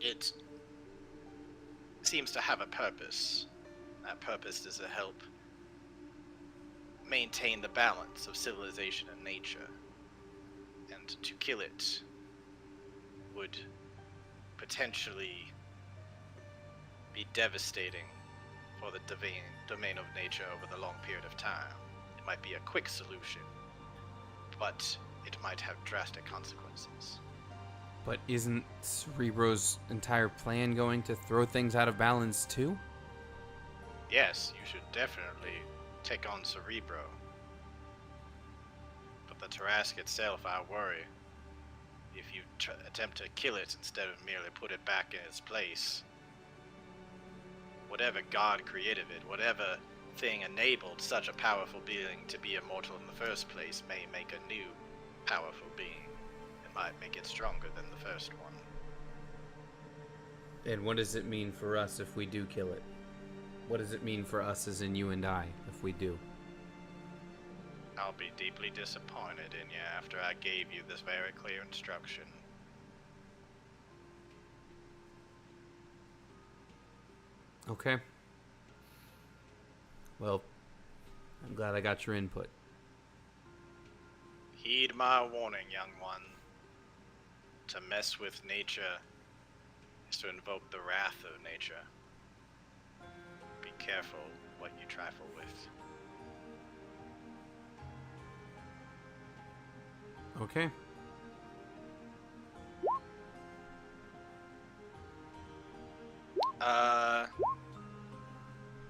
It seems to have a purpose. That purpose is to help maintain the balance of civilization and nature. And to kill it would potentially be devastating for the domain of nature over the long period of time. It might be a quick solution, but it might have drastic consequences. But isn't Cerebro's entire plan going to throw things out of balance too? Yes, you should definitely take on Cerebro. But the Tarask itself, I worry. If you attempt to kill it instead of merely put it back in its place, whatever god created it, whatever thing enabled such a powerful being to be immortal in the first place may make a new powerful being. It might make it stronger than the first one. And what does it mean for us if we do kill it? What does it mean for us as in you and I if we do? I'll be deeply disappointed in you after I gave you this very clear instruction. Okay. Well, I'm glad I got your input. Heed my warning, young one. To mess with nature is to invoke the wrath of nature. Be careful what you trifle with. Okay.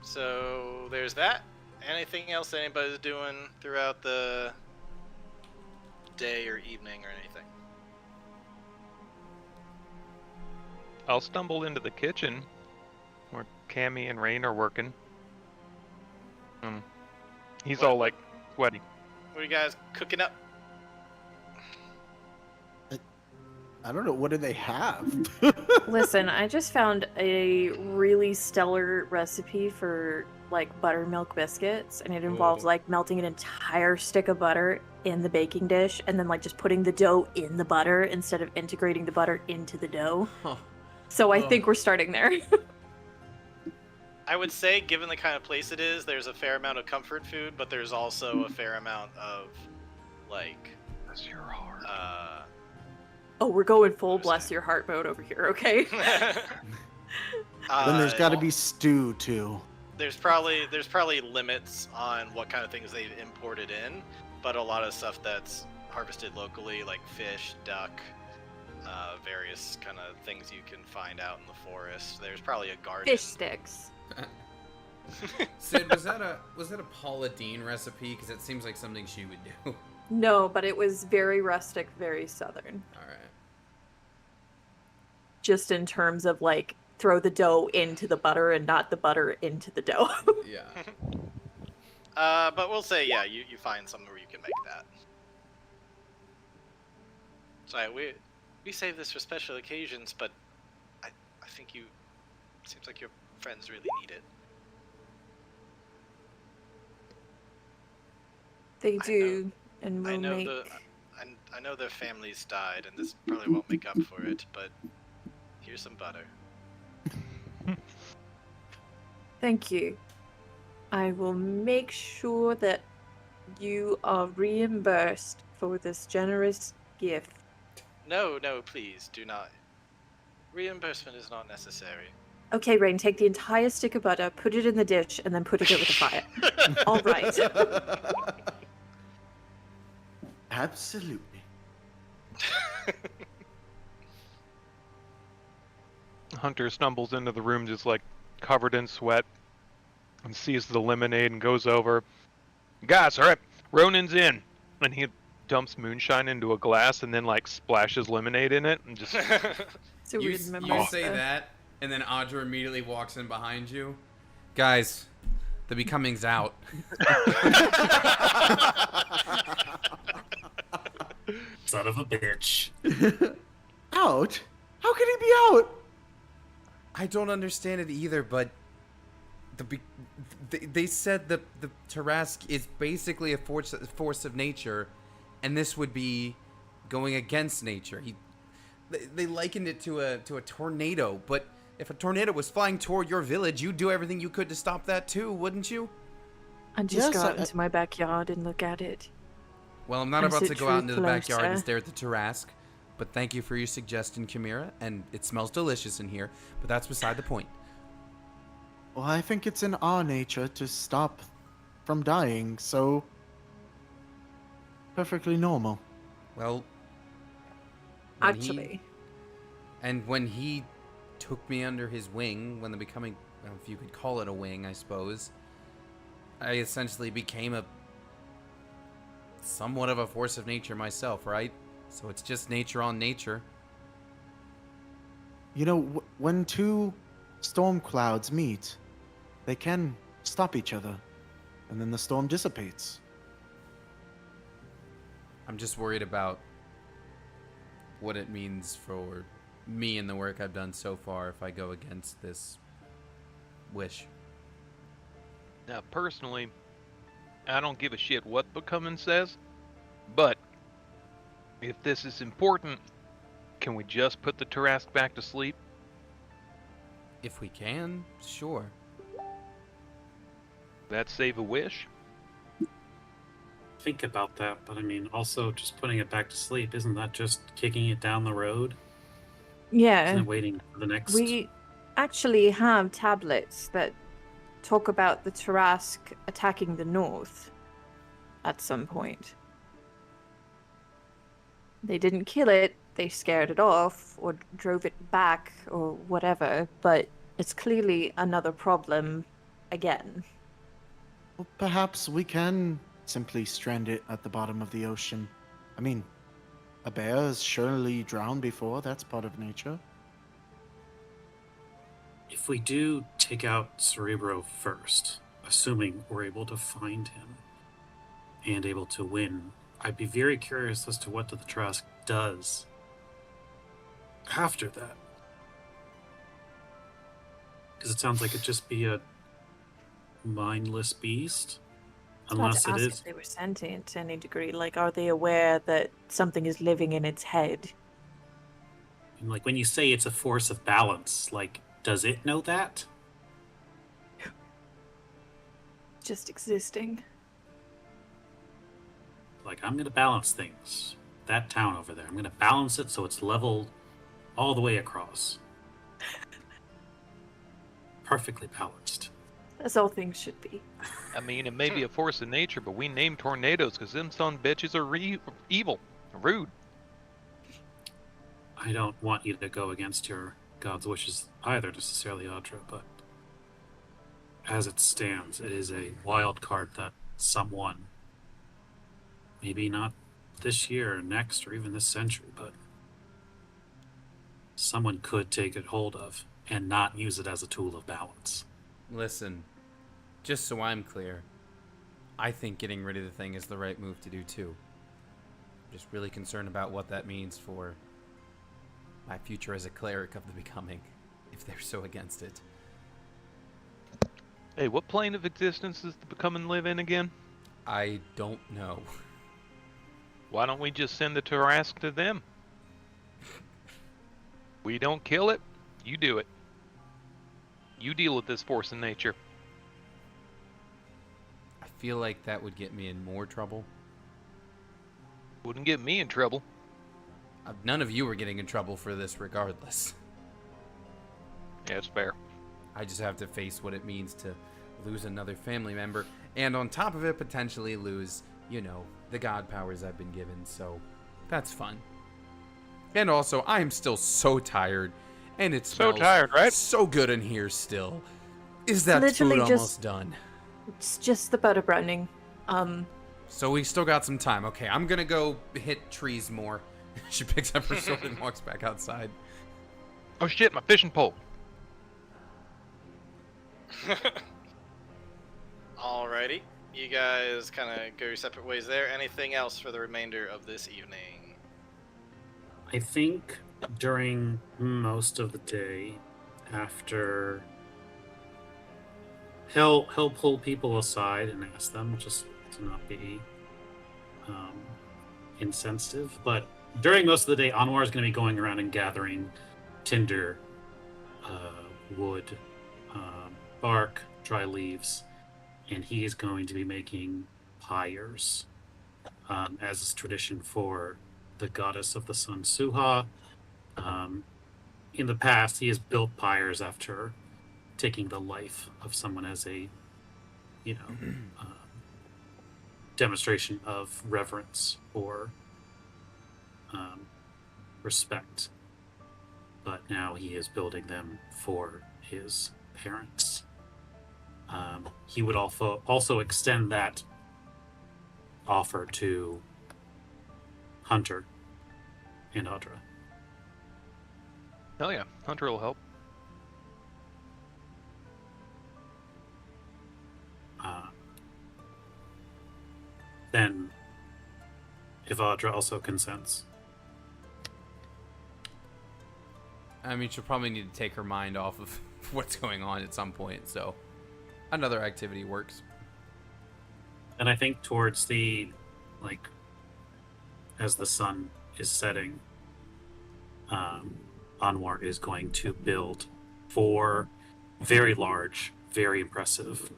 So there's that. Anything else anybody's doing throughout the day or evening or anything? I'll stumble into the kitchen where Cammy and Rain are working. He's What- all like sweaty. What are you guys cooking up? I don't know. What do they have? Listen, I just found a really stellar recipe for like buttermilk biscuits, and it involves Ooh. like melting an entire stick of butter in the baking dish and then like just putting the dough in the butter instead of integrating the butter into the dough. Huh. So I Oh. think we're starting there. I would say, given the kind of place it is, there's a fair amount of comfort food, but there's also a fair amount of, like, That's your heart. Oh, we're going full bless your heart mode over here, okay? Then there's got to be stew too. There's probably limits on what kind of things they've imported in, but a lot of stuff that's harvested locally, like fish, duck, various kind of things you can find out in the forest. There's probably a garden. Fish sticks. Sid, was that a Paula Deen recipe? Because it seems like something she would do. No, but it was very rustic, very southern. All right. Just in terms of like throw the dough into the butter and not the butter into the dough. Yeah. But we'll say, yeah, you find somewhere where you can make that. Sorry, we save this for special occasions, but I think seems like your friends really need it. They I do, and I we'll know make. I know their families died, and this probably won't make up for it, but here's some butter. Thank you. I will make sure that you are reimbursed for this generous gift. No, please do not. Reimbursement is not necessary. Okay, Rain, take the entire stick of butter, put it in the dish, and then put it over the fire. All right. Absolutely. Hunter stumbles into the room just like covered in sweat and sees the lemonade and goes over. Guys, alright, Ronan's in. And he dumps moonshine into a glass and then like splashes lemonade in it and just So You, we you remember say that, and then Audra immediately walks in behind you. Guys, the Becoming's out. Son of a bitch. Out? How can he be out? I don't understand it either, but they said the Tarask is basically a force of nature, and this would be going against nature. They likened it to a tornado, but if a tornado was flying toward your village, you'd do everything you could to stop that too, wouldn't you? And just Yes, go out I- into my backyard and look at it. Well, I'm not Is about it to go true out into the backyard and closer? stare at the Tarask, but thank you for your suggestion, Chimera, and it smells delicious in here, but that's beside the point. Well, I think it's in our nature to stop from dying, so perfectly normal. Well, when Actually, when he took me under his wing, when the becoming, well, if you could call it a wing, I suppose, I essentially became a somewhat of a force of nature myself, right? So it's just nature on nature. You know, when two storm clouds meet, they can stop each other, and then the storm dissipates. I'm just worried about what it means for me and the work I've done so far if I go against this wish. Now, personally, I don't give a shit what Becoming says, but if this is important, can we just put the Tarask back to sleep? If we can, sure. That save a wish? Think about that, but I mean, also just putting it back to sleep, isn't that just kicking it down the road? Isn't yeah, it waiting for the next? we actually have tablets that talk about the Tarask attacking the north at some point. They didn't kill it, they scared it off or drove it back or whatever, but it's clearly another problem again. Well, perhaps we can simply strand it at the bottom of the ocean. I mean, a bear has surely drowned before. That's part of nature. If we do take out Cerebro first, assuming we're able to find him and able to win, I'd be very curious as to what the Trask does after that. Because it sounds like it'd just be a mindless beast. Unless I'd it ask is. if they were sentient to any degree. Like, are they aware that something is living in its head? And like when you say it's a force of balance, like, does it know that? Just existing. Like, I'm going to balance things. That town over there, I'm going to balance it so it's level all the way across. Perfectly balanced. As all things should be. I mean, it may be a force of nature, but we name tornadoes because them son bitches are evil, rude. I don't want you to go against your god's wishes either, necessarily, Audra, but as it stands, it is a wild card that someone, maybe not this year or next or even this century, but someone could take it hold of and not use it as a tool of balance. Listen, just so I'm clear, I think getting rid of the thing is the right move to do too. I'm just really concerned about what that means for my future as a cleric of the Becoming, if they're so against it. Hey, what plane of existence does the Becoming live in again? I don't know. Why don't we just send the Tarask to them? We don't kill it, you do it. You deal with this force in nature. I feel like that would get me in more trouble. Wouldn't get me in trouble. None of you are getting in trouble for this regardless. Yeah, it's fair. I just have to face what it means to lose another family member, and on top of it, potentially lose, the god powers I've been given, so that's fun. And also, I am still so tired, and it smells So tired, right? so good in here still. Is that Literally food just- almost done? It's just the butter browning. So we still got some time. Okay, I'm gonna go hit trees more. She picks up her sword and walks back outside. Oh shit, my fishing pole. Alrighty. You guys kind of go your separate ways there. Anything else for the remainder of this evening? I think during most of the day, after he'll pull people aside and ask them just to not be insensitive. But during most of the day, Anwar is going to be going around and gathering tinder, wood, bark, dry leaves, and he is going to be making pyres, as is tradition for the goddess of the sun, Suha. In the past, he has built pyres after taking the life of someone as a, demonstration of reverence for respect. But now he is building them for his parents. He would also extend that offer to Hunter and Audra. Hell yeah, Hunter will help. Then, if Audra also consents, I mean, she'll probably need to take her mind off of what's going on at some point, so another activity works. and I think towards the, like, as the sun is setting, Anwar is going to build 4 very large, very impressive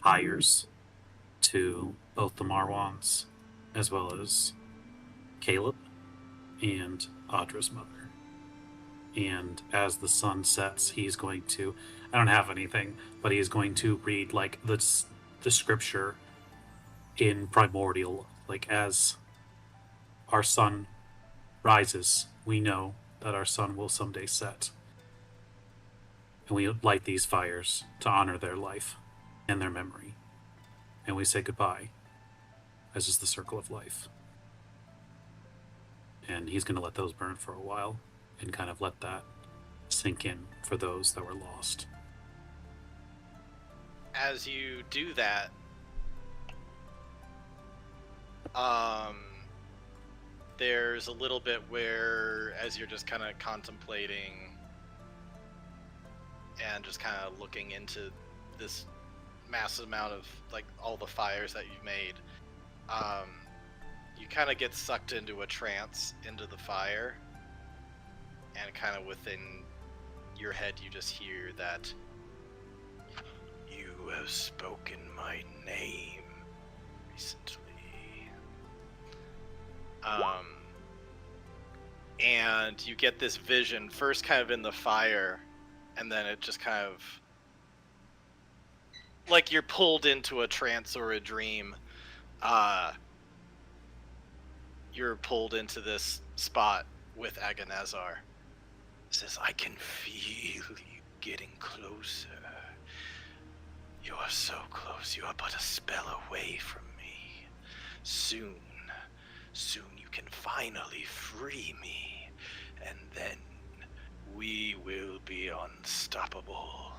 hires to both the Marwans as well as Caleb and Audra's mother. And as the sun sets, he's going to, I don't have anything, but he's going to read like the scripture in primordial, like as our sun rises, we know that our sun will someday set. And we light these fires to honor their life and their memory. And we say goodbye, as is the circle of life. And he's going to let those burn for a while and kind of let that sink in for those that were lost. As you do that, there's a little bit where, as you're just kind of contemplating and just kind of looking into this massive amount of like all the fires that you've made, you kind of get sucked into a trance into the fire, and kind of within your head you just hear that you have spoken my name recently. And you get this vision first kind of in the fire, and then it just kind of like you're pulled into a trance or a dream. You're pulled into this spot with Agonazar. It says, I can feel you getting closer. You are so close. You are but a spell away from me. Soon you can finally free me, and then we will be unstoppable.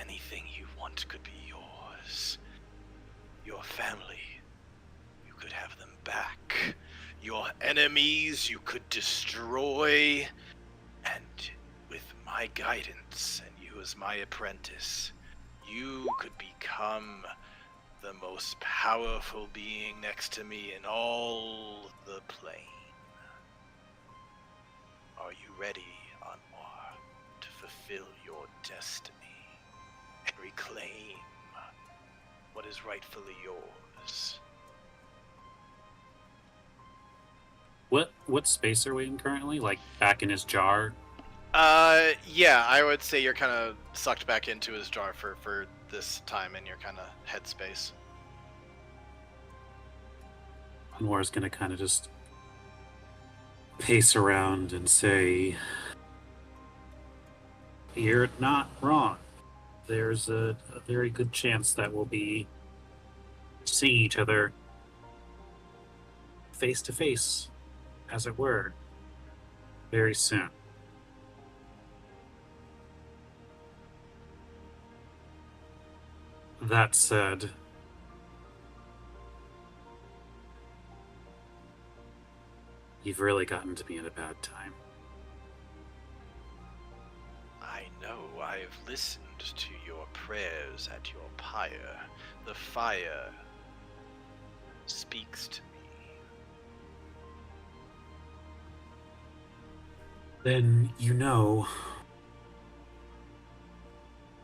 Anything you want could be yours. Your family, you could have them back. Your enemies, you could destroy. And with my guidance and you as my apprentice, you could become the most powerful being next to me in all the plane. Are you ready, Anwar, to fulfill your destiny and reclaim what is rightfully yours? What space are we in currently? Like back in his jar? Yeah, I would say you're kind of sucked back into his jar for this time in your kind of headspace. Anwar's gonna kind of just pace around and say, you're not wrong. There's a very good chance that we'll be seeing each other face to face, as it were, very soon. That said, you've really gotten to me at a bad time. I know. I've listened to your prayers at your pyre. The fire speaks to me. Then you know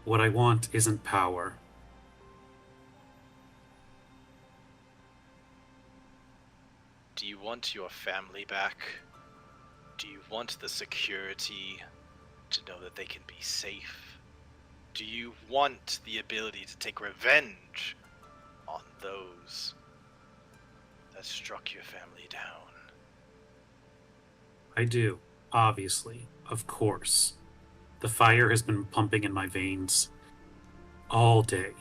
what I want isn't power. Do you want your family back? Do you want the security to know that they can be safe? Do you want the ability to take revenge on those that struck your family down? I do. Obviously. Of course. The fire has been pumping in my veins all day,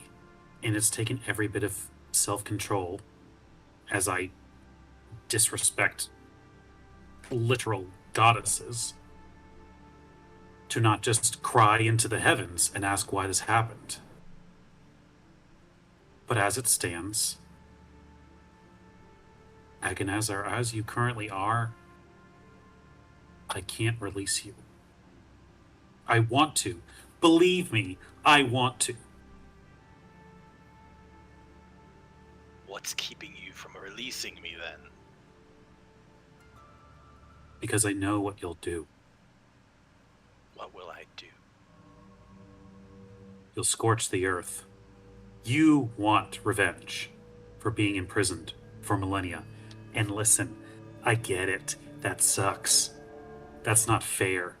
and it's taken every bit of self-control as I disrespect literal goddesses to not just cry into the heavens and ask why this happened. But as it stands, Agonazar, as you currently are, I can't release you. I want to. Believe me, I want to. What's keeping you from releasing me then? Because I know what you'll do. What will I do? You'll scorch the earth. You want revenge for being imprisoned for millennia. And listen, I get it. That sucks. That's not fair.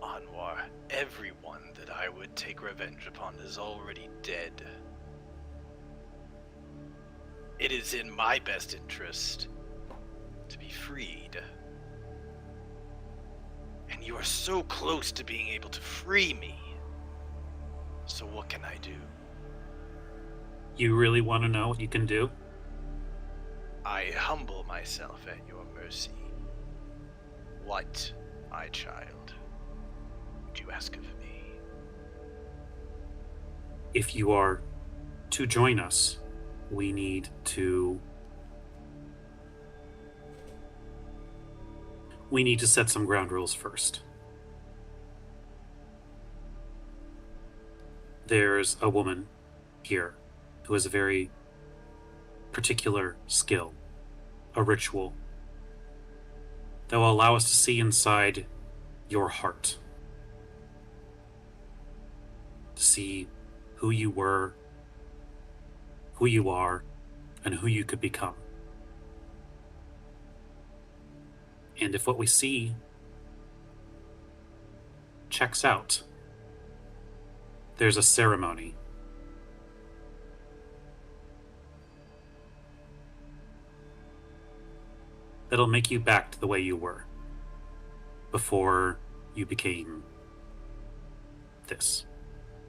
Anwar, everyone that I would take revenge upon is already dead. It is in my best interest to be freed. And you are so close to being able to free me. So what can I do? You really want to know what you can do? I humble myself at your mercy. What, my child, would you ask of me? If you are to join us, we need to set some ground rules first. There's a woman here who has a very particular skill, a ritual that will allow us to see inside your heart, to see who you were, who you are, and who you could become. And if what we see checks out, there's a ceremony. That'll make you back to the way you were before you became this.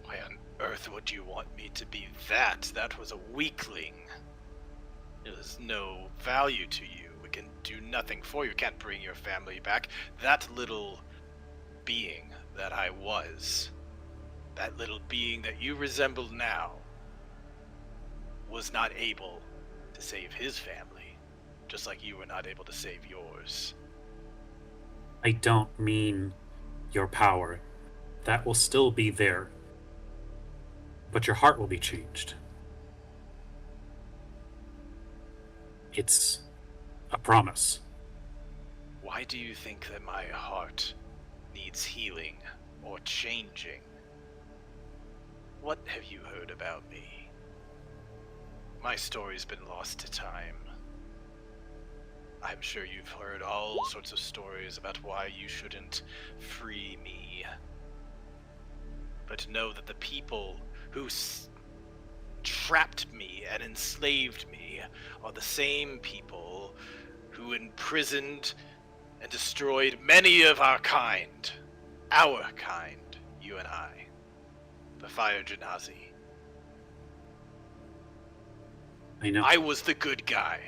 Why on earth would you want me to be that? That was a weakling. It has no value to you. It can do nothing for you. It can't bring your family back. That little being that I was, that little being that you resemble now, was not able to save his family, just like you were not able to save yours. I don't mean your power. That will still be there. But your heart will be changed. It's a promise. Why do you think that my heart needs healing or changing? What have you heard about me? My story's been lost to time. I'm sure you've heard all sorts of stories about why you shouldn't free me. But know that the people who trapped me and enslaved me are the same people who imprisoned and destroyed many of our kind. Our kind, you and I. The Fire Genasi. I know. I was the good guy.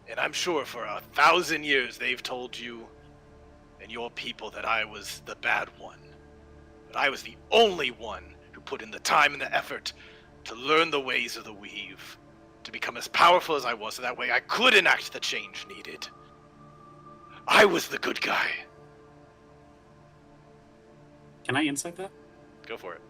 And I'm sure for 1,000 years they've told you and your people that I was the bad one. But I was the only one who put in the time and the effort to learn the ways of the weave, to become as powerful as I was, so that way I could enact the change needed. I was the good guy. Can I insight that? Go for it.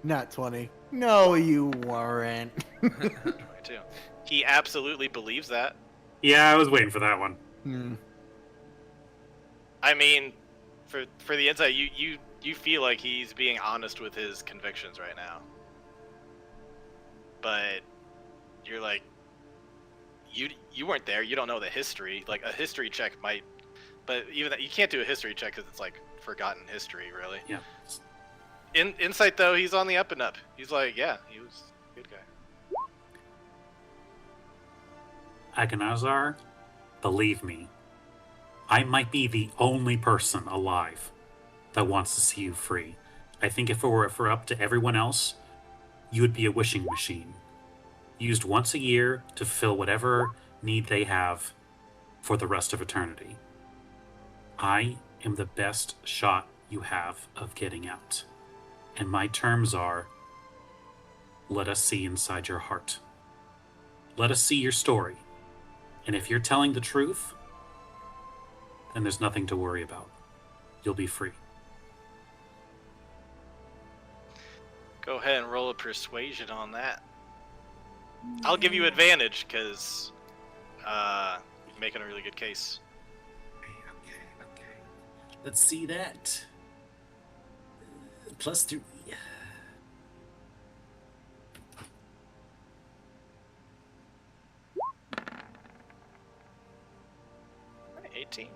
Not 20. No, you weren't. 22. He absolutely believes that. Yeah, I was waiting for that one. I mean, for the insight, you feel like he's being honest with his convictions right now. But you're like, you weren't there. You don't know the history. Like a history check might, but even that, you can't do a history check because it's like forgotten history, really. Yeah. Insight though, he's on the up and up. He's like, yeah, he was a good guy. Agonazar, believe me, I might be the only person alive that wants to see you free. I think if it were up to everyone else, you would be a wishing machine, used once a year to fill whatever need they have for the rest of eternity. I am the best shot you have of getting out. And my terms are, let us see inside your heart. Let us see your story. And if you're telling the truth, then there's nothing to worry about. You'll be free. Go ahead and roll a persuasion on that. I'll give you advantage because you're making a really good case. Okay. Let's see that. +3. 18.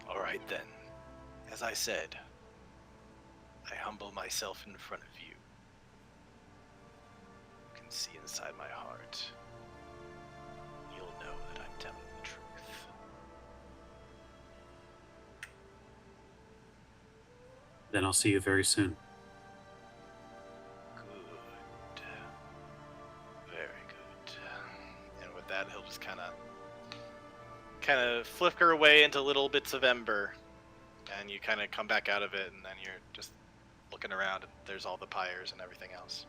All right then. As I said, I humble myself in front of you. You can see inside my heart. You'll know that I'm telling the truth. Then I'll see you very soon. Good. Very good. And with that, he'll just kind of flicker away into little bits of ember, and you kind of come back out of it, and then you're just looking around, and there's all the pyres and everything else.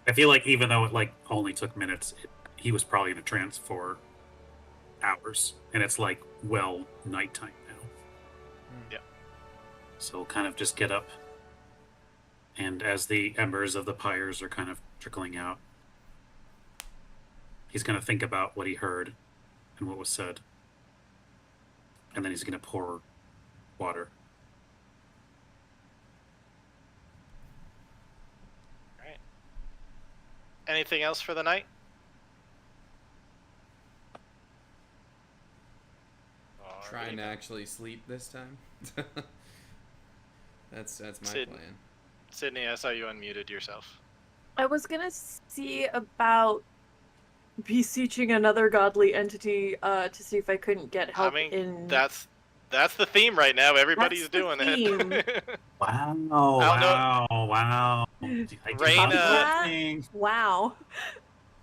I feel like even though it only took minutes, he was probably in a trance for hours, and it's nighttime now. Yep. So he'll kind of just get up, and as the embers of the pyres are kind of trickling out, he's going to think about what he heard and what was said, and then he's going to pour water. Alright. Anything else for the night? Trying to actually sleep this time. That's my Sid- plan. Sydney, I saw you unmuted yourself. I was gonna see about beseeching another godly entity to see if I couldn't get help in. That's the theme right now. Everybody's That's the doing theme. it. Wow! Rain, Wow.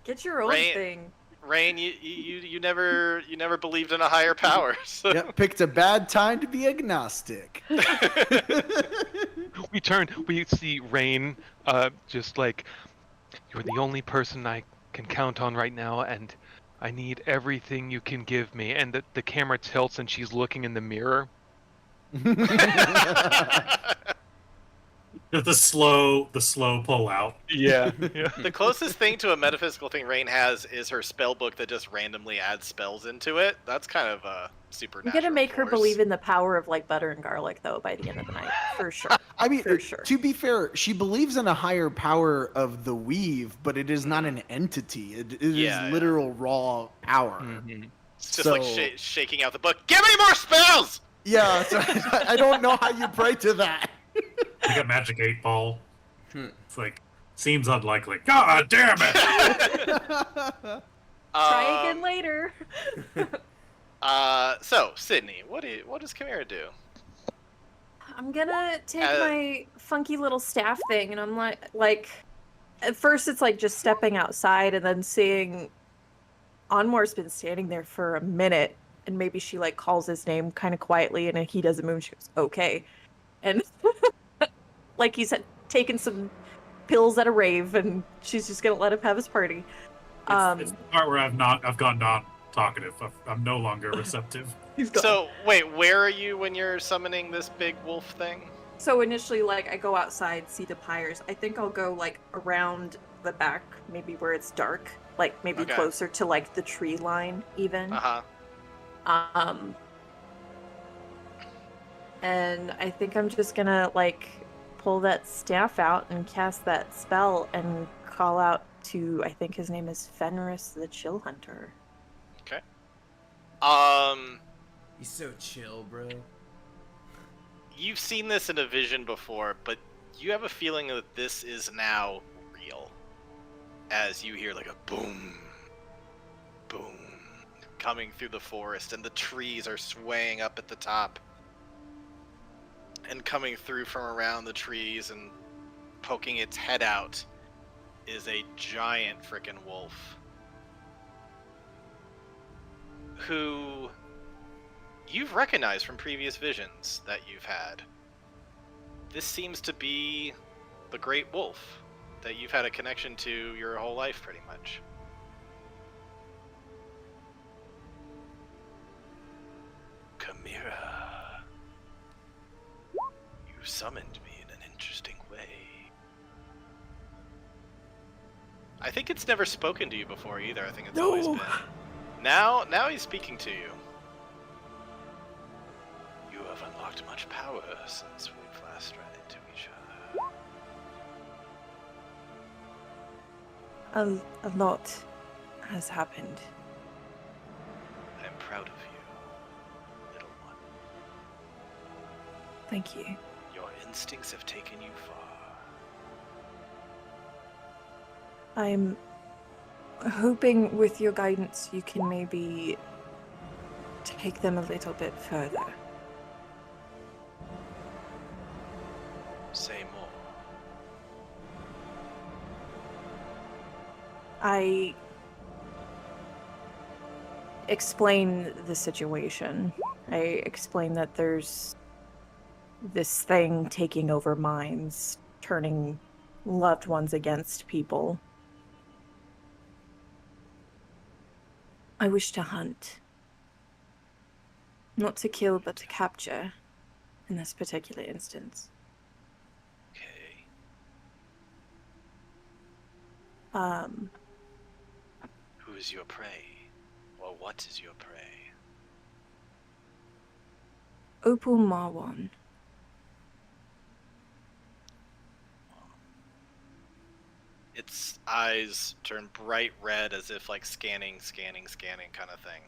Get your own Rain- thing. Rain, you never believed in a higher power. So. Yep, picked a bad time to be agnostic. We see Rain, just like, you're the only person I can count on right now, and I need everything you can give me. And the camera tilts, and she's looking in the mirror. The slow pull out. Yeah. The closest thing to a metaphysical thing Rain has is her spell book that just randomly adds spells into it. That's kind of a I'm supernatural gonna make her force. believe in the power of butter and garlic though by the end of the night, for sure. I mean, For sure. to be fair, she believes in a higher power of the weave, but it is not an entity. It is Yeah. literal raw power. Mhm. It's just like So- shaking out the book. Give me more spells! Yeah, so I don't know how you pray to that. Like a magic 8-ball. It's seems unlikely. God damn it! Try again later. So Sydney, what does Chimera do? I'm gonna take my funky little staff thing, and I'm like, at first it's just stepping outside, and then seeing Onmore's been standing there for a minute, and maybe she calls his name kind of quietly, and he doesn't move. And she goes, "Okay," and he's taken some pills at a rave, and she's just gonna let him have his party. It's the part where I've gone non-talkative. I'm no longer receptive. He's gone. So wait, where are you when you're summoning this big wolf thing? So initially, I go outside, see the pyres. I think I'll go around the back, maybe where it's dark, maybe Okay. closer to the tree line, even. Uh-huh. And I think I'm just gonna pull that staff out and cast that spell and call out to, I think his name is Fenris the Chill Hunter. Okay. He's so chill, bro. You've seen this in a vision before, but you have a feeling that this is now real. as you hear like a boom, boom, coming through the forest, and the trees are swaying up at the top. And coming through from around the trees and poking its head out is a giant frickin' wolf. Who you've recognized from previous visions that you've had. This seems to be the Great Wolf that you've had a connection to your whole life, pretty much. Chimera, you summoned me in an interesting way. I think it's never spoken to you before either. I think it's always No. been. Now he's speaking to you. You have unlocked much power since we've last ran into each other. A lot has happened. I'm proud of you, little one. Thank you. Your instincts have taken you far. I'm hoping with your guidance you can maybe take them a little bit further. Say more. I explain the situation. I explain that there's this thing taking over minds, turning loved ones against people. I wish to hunt. Not to kill, but to capture, in this particular instance. Okay. Who is your prey? Or what is your prey? Opal Marwan. Its eyes turn bright red as if like scanning kind of thing.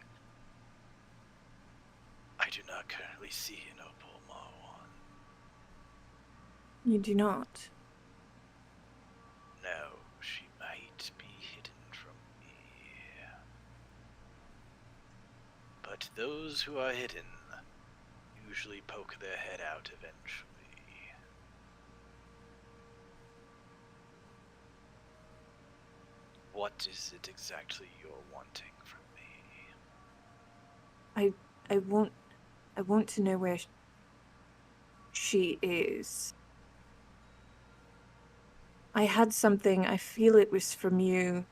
I do not currently see an Opal Marwan. You do not. No, she might be hidden from me. But those who are hidden usually poke their head out eventually. What is it exactly you're wanting from me? I want to know where she is. I had something, I feel it was from you,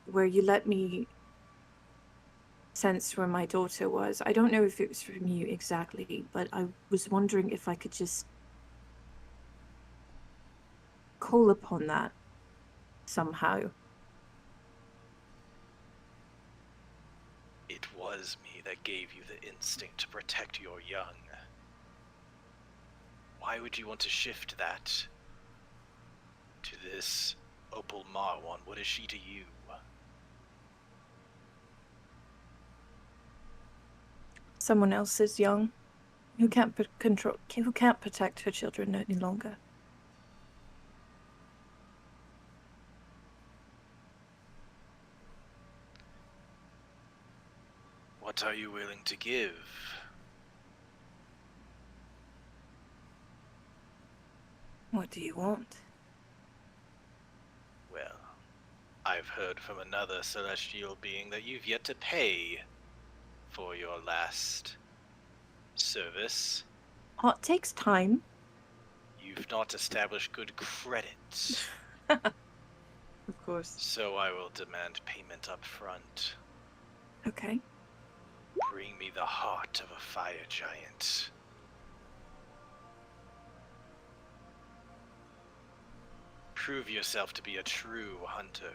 where you let me sense where my daughter was. I don't know if it was from you exactly, but I was wondering if I could just call upon that somehow. It was me that gave you the instinct to protect your young. Why would you want to shift that to this Opal Marwan? What is she to you? Someone else is young, who can't who can't protect her children any longer. What are you willing to give? What do you want? Well, I've heard from another celestial being that you've yet to pay for your last service. Oh, it takes time. You've not established good credit, Of course. so I will demand payment up front. Okay. Bring me the heart of a fire giant. Prove yourself to be a true hunter,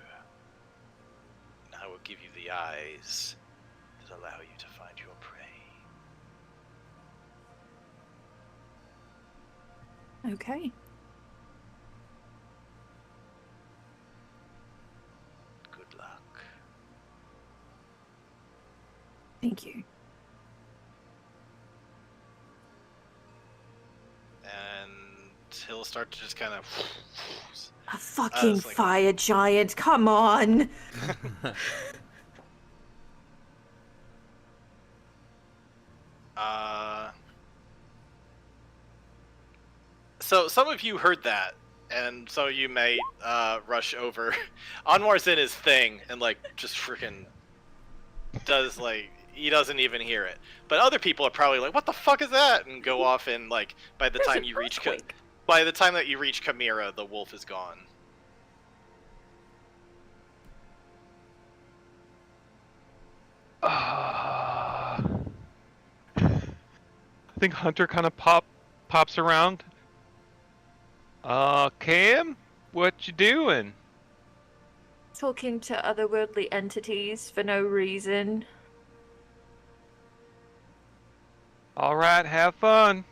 and I will give you the eyes that allow you to find your prey. Okay. Good luck. Thank you. And he'll start to just kind of. A fucking it's like- fire giant, come on! So some of you heard that, and some of you may rush over. Anwar's in his thing and like just freaking does like he doesn't even hear it. But other people are probably like, "What the fuck is that?" and go off and like by the There's time an you reach earthquake. by the time that you reach Chimera, the wolf is gone. I think Hunter kind of pops around. Cam, what you doing? Talking to otherworldly entities for no reason. All right, have fun.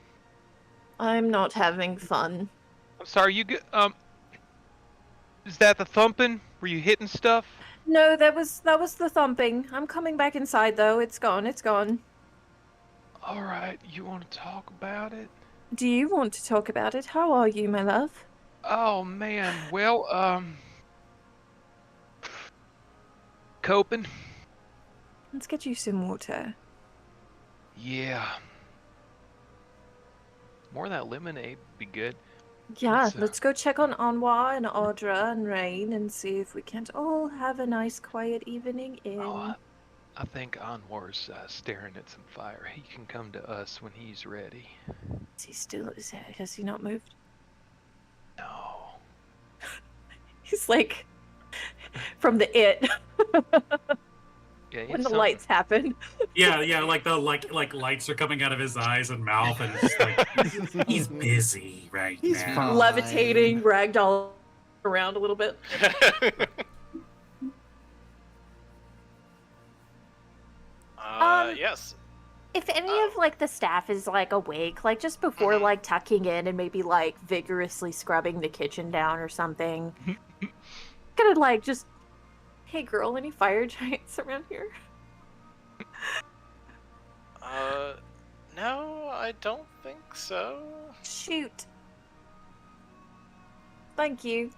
I'm not having fun. I'm sorry, you get is that the thumping? Were you hitting stuff? No, that was the thumping. I'm coming back inside though. It's gone. It's gone. All right, you want to talk about it? Do you want to talk about it? How are you, my love? Oh man, well, coping. Let's get you some water. Yeah. More of that lemonade would be good. Yeah, Let's, let's go check on Anwar and Audra and Rain and see if we can't all have a nice quiet evening in. Oh, I think Anwar's staring at some fire. He can come to us when he's ready. Is he still? Has he not moved? No. He's like from the It Yeah, when it's the lights happen. Yeah, like the lights are coming out of his eyes and mouth, and it's just like he's busy right He's now. fine. Levitating, ragdoll around a little bit. Yes. If any of like the staff is like awake, like just before like tucking in and maybe like vigorously scrubbing the kitchen down or something, gonna like just, hey girl, any fire giants around here? No, I don't think so. Shoot. Thank you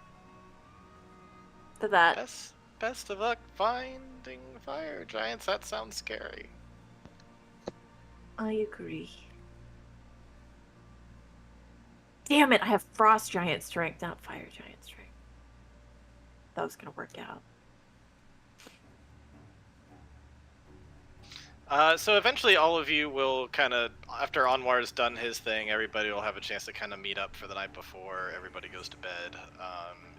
for that. Best of luck finding fire giants. That sounds scary. I agree. Damn it, I have frost giant strength, not fire giant strength. That was gonna work out. So eventually all of you will kind of, after Anwar's done his thing, everybody will have a chance to kind of meet up for the night before everybody goes to bed.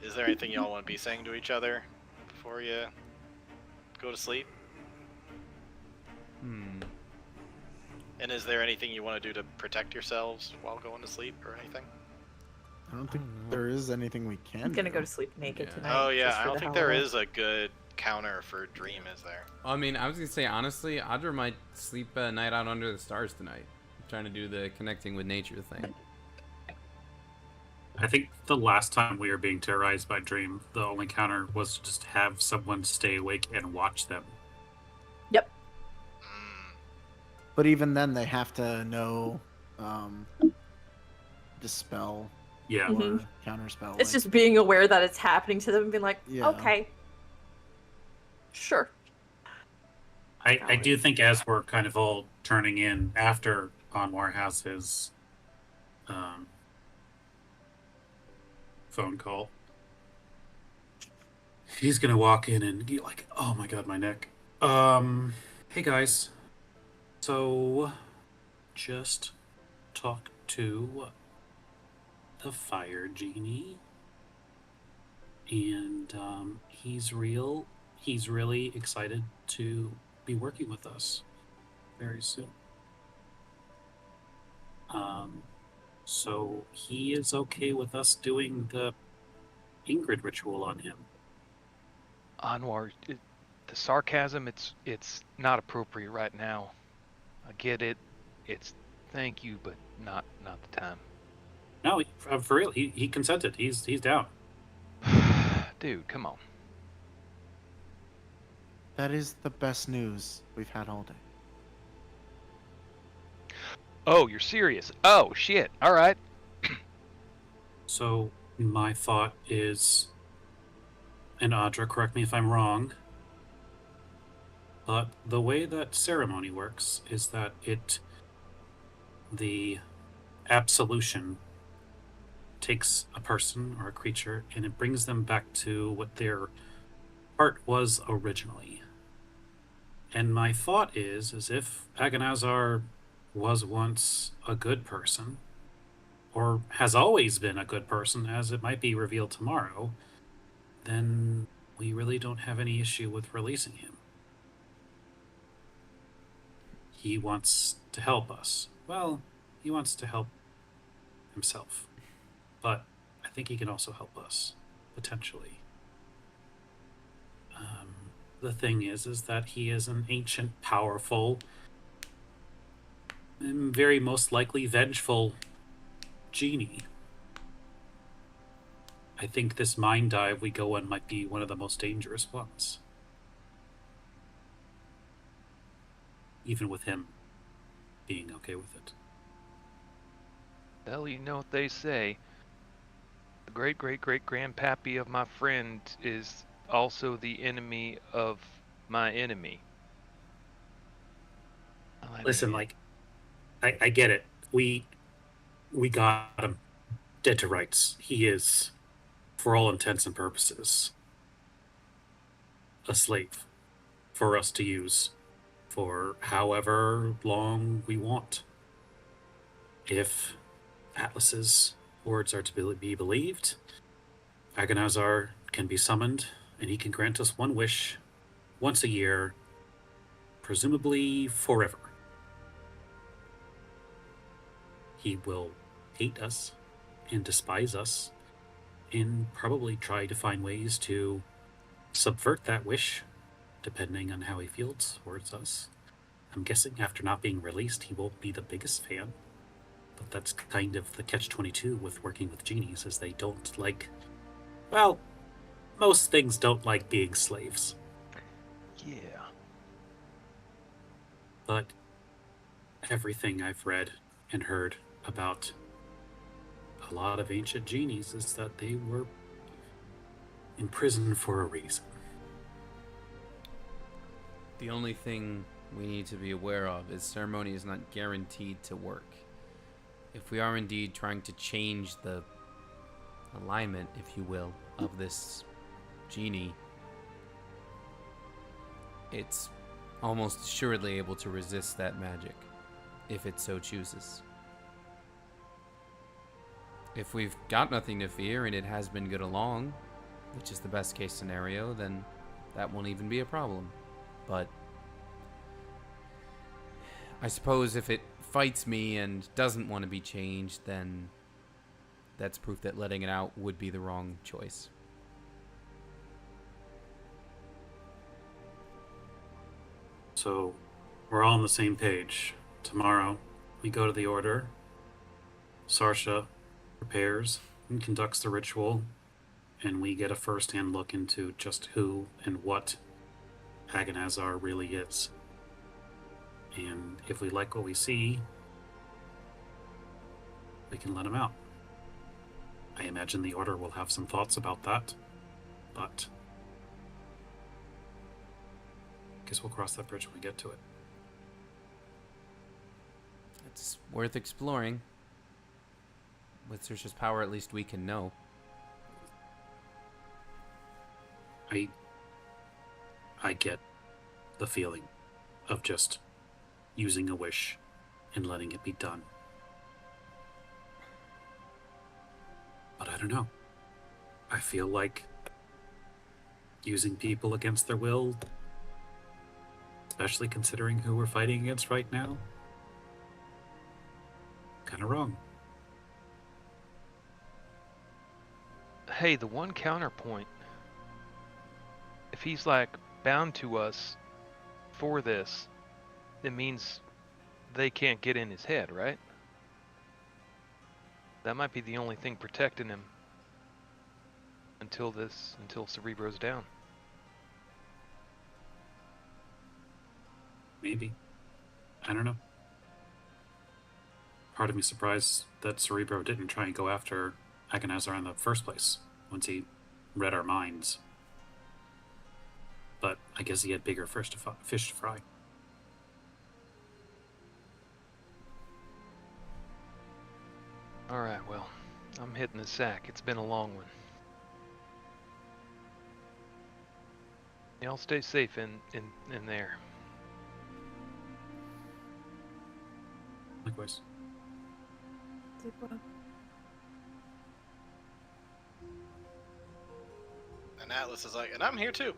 Is there anything y'all want to be saying to each other before you go to sleep? And is there anything you want to do to protect yourselves while going to sleep or anything? I don't think there is anything we can I'm gonna do. go to sleep naked Yeah. tonight. Oh yeah, just I for don't the think hell there of it. is a good counter for Dream, is there? I mean, I was gonna say honestly, Audra might sleep a night out under the stars tonight, trying to do the connecting with nature thing. I think the last time we were being terrorized by Dream, the only counter was to just have someone stay awake and watch them. Yep. But even then, they have to know dispel Yeah. Mhm. or counterspell. It's like- just being aware that it's happening to them and being like, Yeah. okay. Sure. I do think as we're kind of all turning in after Anwar has his phone call, he's gonna walk in and be like, "Oh my god, my neck." Hey guys, so just talk to the fire genie, and he's really excited to be working with us very soon. So he is okay with us doing the Ingrid ritual on him. Anwar, the sarcasm, it's not appropriate right now. I get it. It's thank you, but not the time. No, for real, he consented. He's down. Dude, come on. That is the best news we've had all day. Oh, you're serious? Oh, shit. All right. So, my thought is, and Audra, correct me if I'm wrong, but the way that ceremony works is that the absolution takes a person or a creature and it brings them back to what their heart was originally. And my thought is if Agonazar was once a good person, or has always been a good person, as it might be revealed tomorrow, then we really don't have any issue with releasing him. He wants to help us. Well, he wants to help himself. But I think he can also help us, potentially. The thing is that he is an ancient, powerful, and very most likely vengeful genie. I think this mind dive we go on might be one of the most dangerous ones. Even with him being okay with it. Well, you know what they say. The great-great-great-grandpappy of my friend is also the enemy of my enemy. I Listen, mean, like, I get it. We got him dead to rights. He is, for all intents and purposes, a slave for us to use for however long we want. If Atlas's words are to be believed, Agonazar can be summoned, and he can grant us one wish once a year, presumably forever. He will hate us and despise us, and probably try to find ways to subvert that wish, depending on how he feels towards us. I'm guessing after not being released, he won't be the biggest fan. But that's kind of the catch-22 with working with genies, is they don't like... Well, most things don't like being slaves. yeah. But everything I've read and heard about a lot of ancient genies is that they were in prison for a reason. The only thing we need to be aware of is ceremony is not guaranteed to work. If we are indeed trying to change the alignment, if you will, of this genie, it's almost assuredly able to resist that magic, if it so chooses. If we've got nothing to fear and it has been good along, which is the best case scenario, then that won't even be a problem. But I suppose if it fights me and doesn't want to be changed, then that's proof that letting it out would be the wrong choice. So, we're all on the same page. Tomorrow, we go to the Order. Sarsha prepares and conducts the ritual, and we get a first-hand look into just who and what Agonazar really is. And if we like what we see, we can let him out. I imagine the Order will have some thoughts about that, but I guess we'll cross that bridge when we get to it. It's worth exploring. With Saoirse's power, at least we can know. I get the feeling of just using a wish and letting it be done. But I don't know. I feel like using people against their will, especially considering who we're fighting against right now, kind of wrong. Hey, the one counterpoint. If he's like bound to us for this, it means they can't get in his head, right? That might be the only thing protecting him until Cerebro's down. Maybe. I don't know. Part of me surprised that Cerebro didn't try and go after Agonazar in the first place, once he read our minds. But I guess he had bigger fish to fry. All right, well, I'm hitting the sack. It's been a long one. Y'all stay safe in there. Likewise. And Atlas is like, and I'm here too.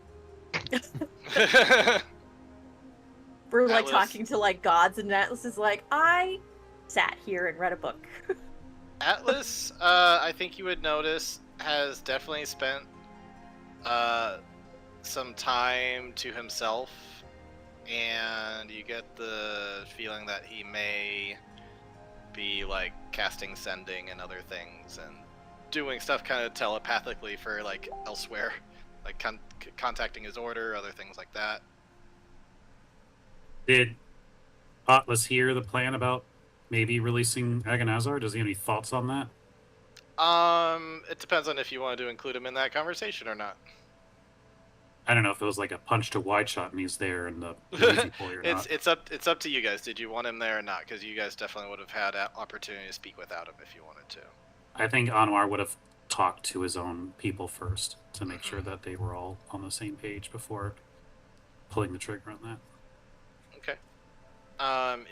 We're like Atlas- talking to like gods, and Atlas is like, I sat here and read a book. Atlas, I think you would notice, has definitely spent some time to himself, and you get the feeling that he may be like casting sending and other things and doing stuff kind of telepathically for like elsewhere, like contacting his order, other things like that. Did Atlas hear the plan about maybe releasing Agonazar? Does he have any thoughts on that? It depends on if you want to include him in that conversation or not. I don't know if it was like a punch to wide shot and he's there in the easy play or not. It's up to you guys. Did you want him there or not? Because you guys definitely would have had an opportunity to speak without him if you wanted to. I think Anwar would have talked to his own people first to make sure that they were all on the same page before pulling the trigger on that. Okay.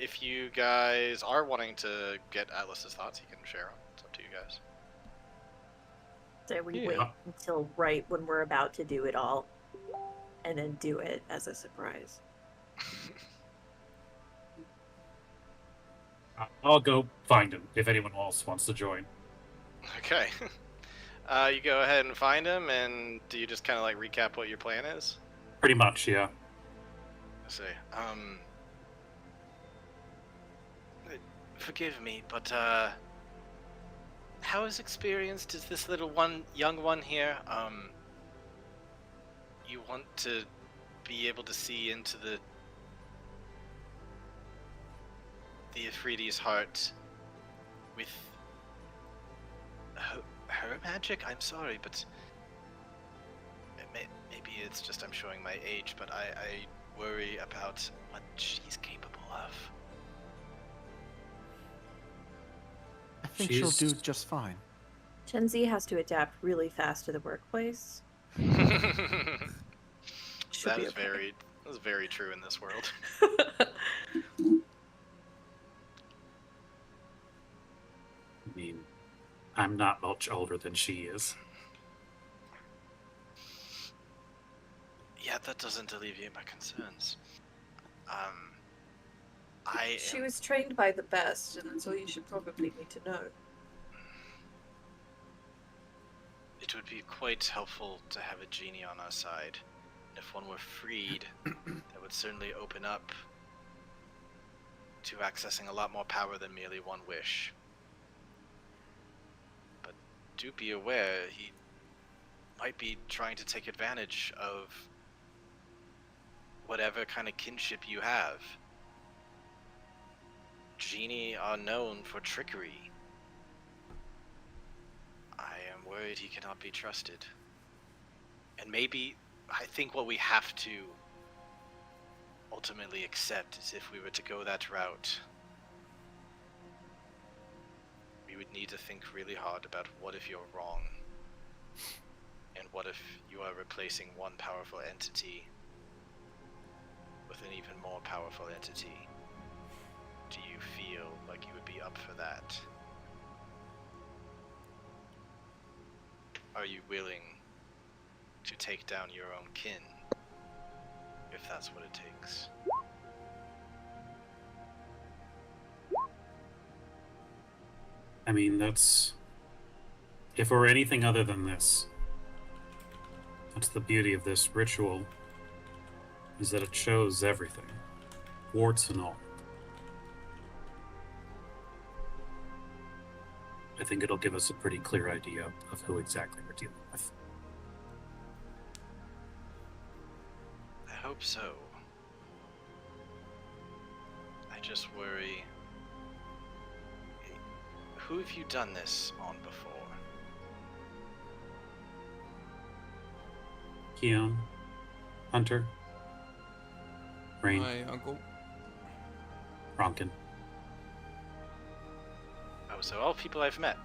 If you guys are wanting to get Atlas's thoughts, you can share them. It's up to you guys. So we Yeah. wait until right when we're about to do it all, and then do it as a surprise. I'll go find him if anyone else wants to join. Okay. You go ahead and find him, and do you just kind of like recap what your plan is? Pretty much, yeah. Let's see. Forgive me, but how experienced is this little young one here? You want to be able to see into the Afridi's heart with her magic? I'm sorry, but maybe it's just I'm showing my age, but I worry about what she's capable of. I think She's- she'll do just fine. Gen Z has to adapt really fast to the workplace. Should That be is okay. very true in this world. I mean, I'm not much older than she is. Yeah, that doesn't alleviate my concerns. She was trained by the best, and that's all you should probably need to know. It would be quite helpful to have a genie on our side. If one were freed, that would certainly open up to accessing a lot more power than merely one wish. But do be aware, he might be trying to take advantage of whatever kind of kinship you have. Genie are known for trickery. I am worried he cannot be trusted. And maybe, I think what we have to ultimately accept is if we were to go that route, we would need to think really hard about what if you're wrong, and what if you are replacing one powerful entity with an even more powerful entity. Do you feel like you would be up for that? Are you willing to take down your own kin, if that's what it takes? I mean, that's... If it were anything other than this, that's the beauty of this ritual, is that it shows everything, warts and all. I think it'll give us a pretty clear idea of who exactly we're dealing with. I hope so. I just worry... Who have you done this on before? Keon, Hunter, Rain, My uncle. Ronkin. Oh, so all people I've met.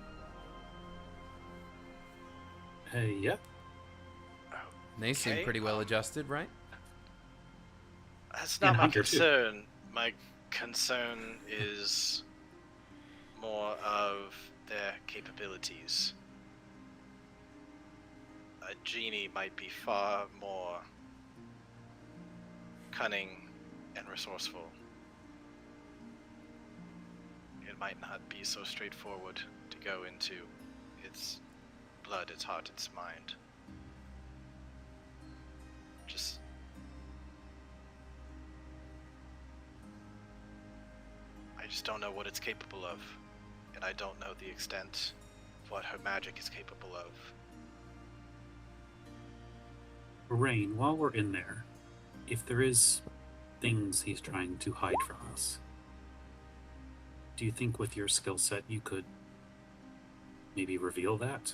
Hey, yeah. They seem Okay, pretty well adjusted, right? That's And not my Hunter, too. concern. My concern is more of their capabilities. A genie might be far more cunning and resourceful. It might not be so straightforward to go into its blood, its heart, its mind. Just I just don't know what it's capable of, and I don't know the extent of what her magic is capable of. Rain, while we're in there, if there is things he's trying to hide from us, do you think with your skill set you could maybe reveal that?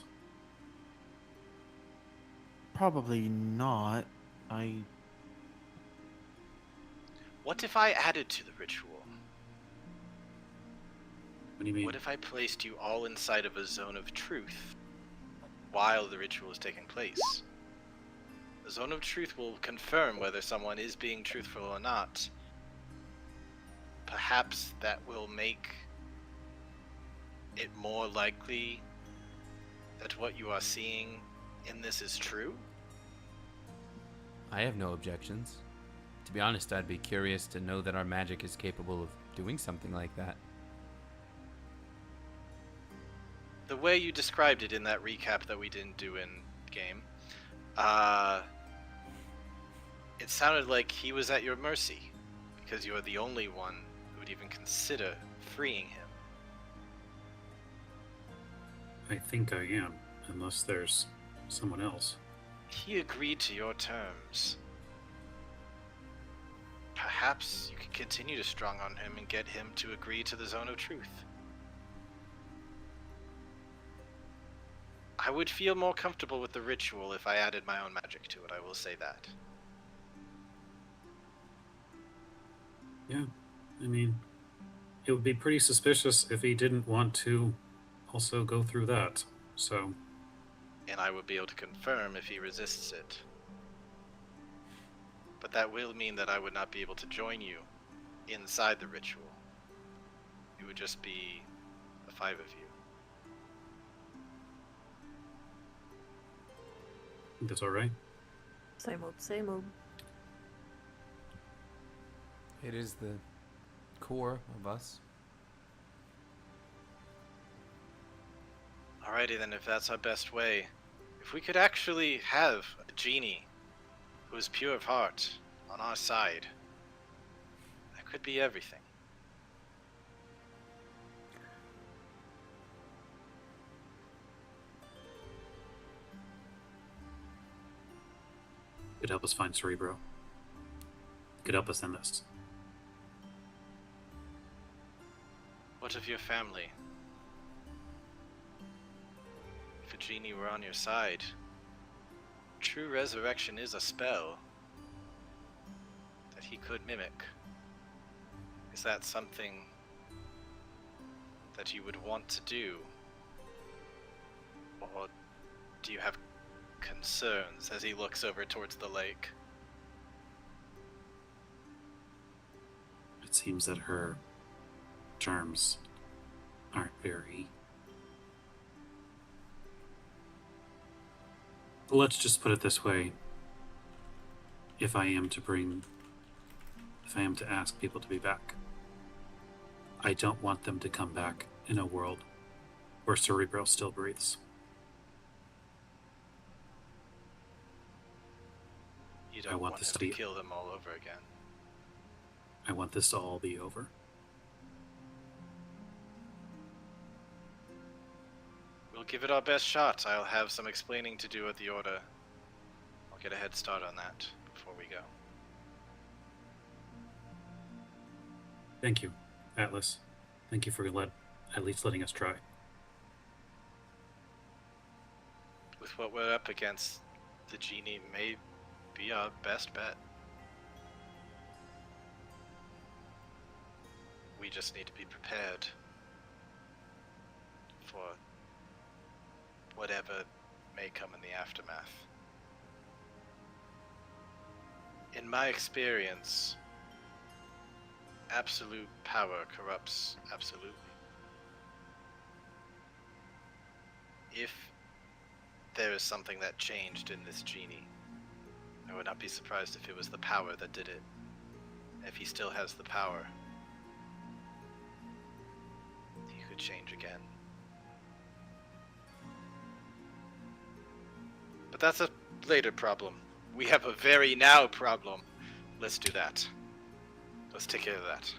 Probably not. What if I added to the ritual? What do you mean? What if I placed you all inside of a zone of truth while the ritual is taking place? The zone of truth will confirm whether someone is being truthful or not. Perhaps that will make it more likely that what you are seeing in this is true? I have no objections. To be honest, I'd be curious to know that our magic is capable of doing something like that. The way you described it in that recap that we didn't do in game, it sounded like he was at your mercy, because you're the only one who would even consider freeing him. I think I am, unless there's someone else. He agreed to your terms. Perhaps you could continue to strong on him and get him to agree to the zone of truth. I would feel more comfortable with the ritual if I added my own magic to it, I will say that. Yeah, I mean, it would be pretty suspicious if he didn't want to also go through that, so... And I would be able to confirm if he resists it. But that will mean that I would not be able to join you inside the ritual. It would just be the 5 of you. think that's alright. Same old, same old. It is the core of us. Alrighty then, if that's our best way. If we could actually have a genie who is pure of heart on our side, that could be everything. Could help us find Cerebro. Could help us end this. What of your family? If a genie were on your side, true resurrection is a spell that he could mimic. Is that something that you would want to do? Or do you have concerns as he looks over towards the lake? It seems that her terms aren't very... Let's just put it this way. If I am to ask people to be back, I don't want them to come back in a world where Cerebro still breathes. You I don't want want this him to to be- kill them all over again. I want this to all be over. We'll give it our best shot. I'll have some explaining to do at the Order. I'll get a head start on that before we go. Thank you, Atlas. Thank you for at least letting us try. With what we're up against, the genie may be our best bet. We just need to be prepared for whatever may come in the aftermath. In my experience, absolute power corrupts absolutely. If there is something that changed in this genie, I would not be surprised if it was the power that did it. If he still has the power, he could change again. But that's a later problem. We have a very now problem. Let's do that. Let's take care of that.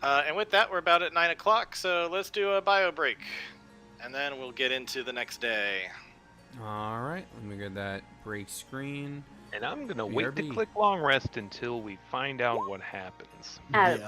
And with that, we're about at 9 o'clock, so let's do a bio break. And then we'll get into the next day. All right, let me get that break screen. And I'm gonna wait to BRB. click long rest until we find out what happens. Adam. Yeah.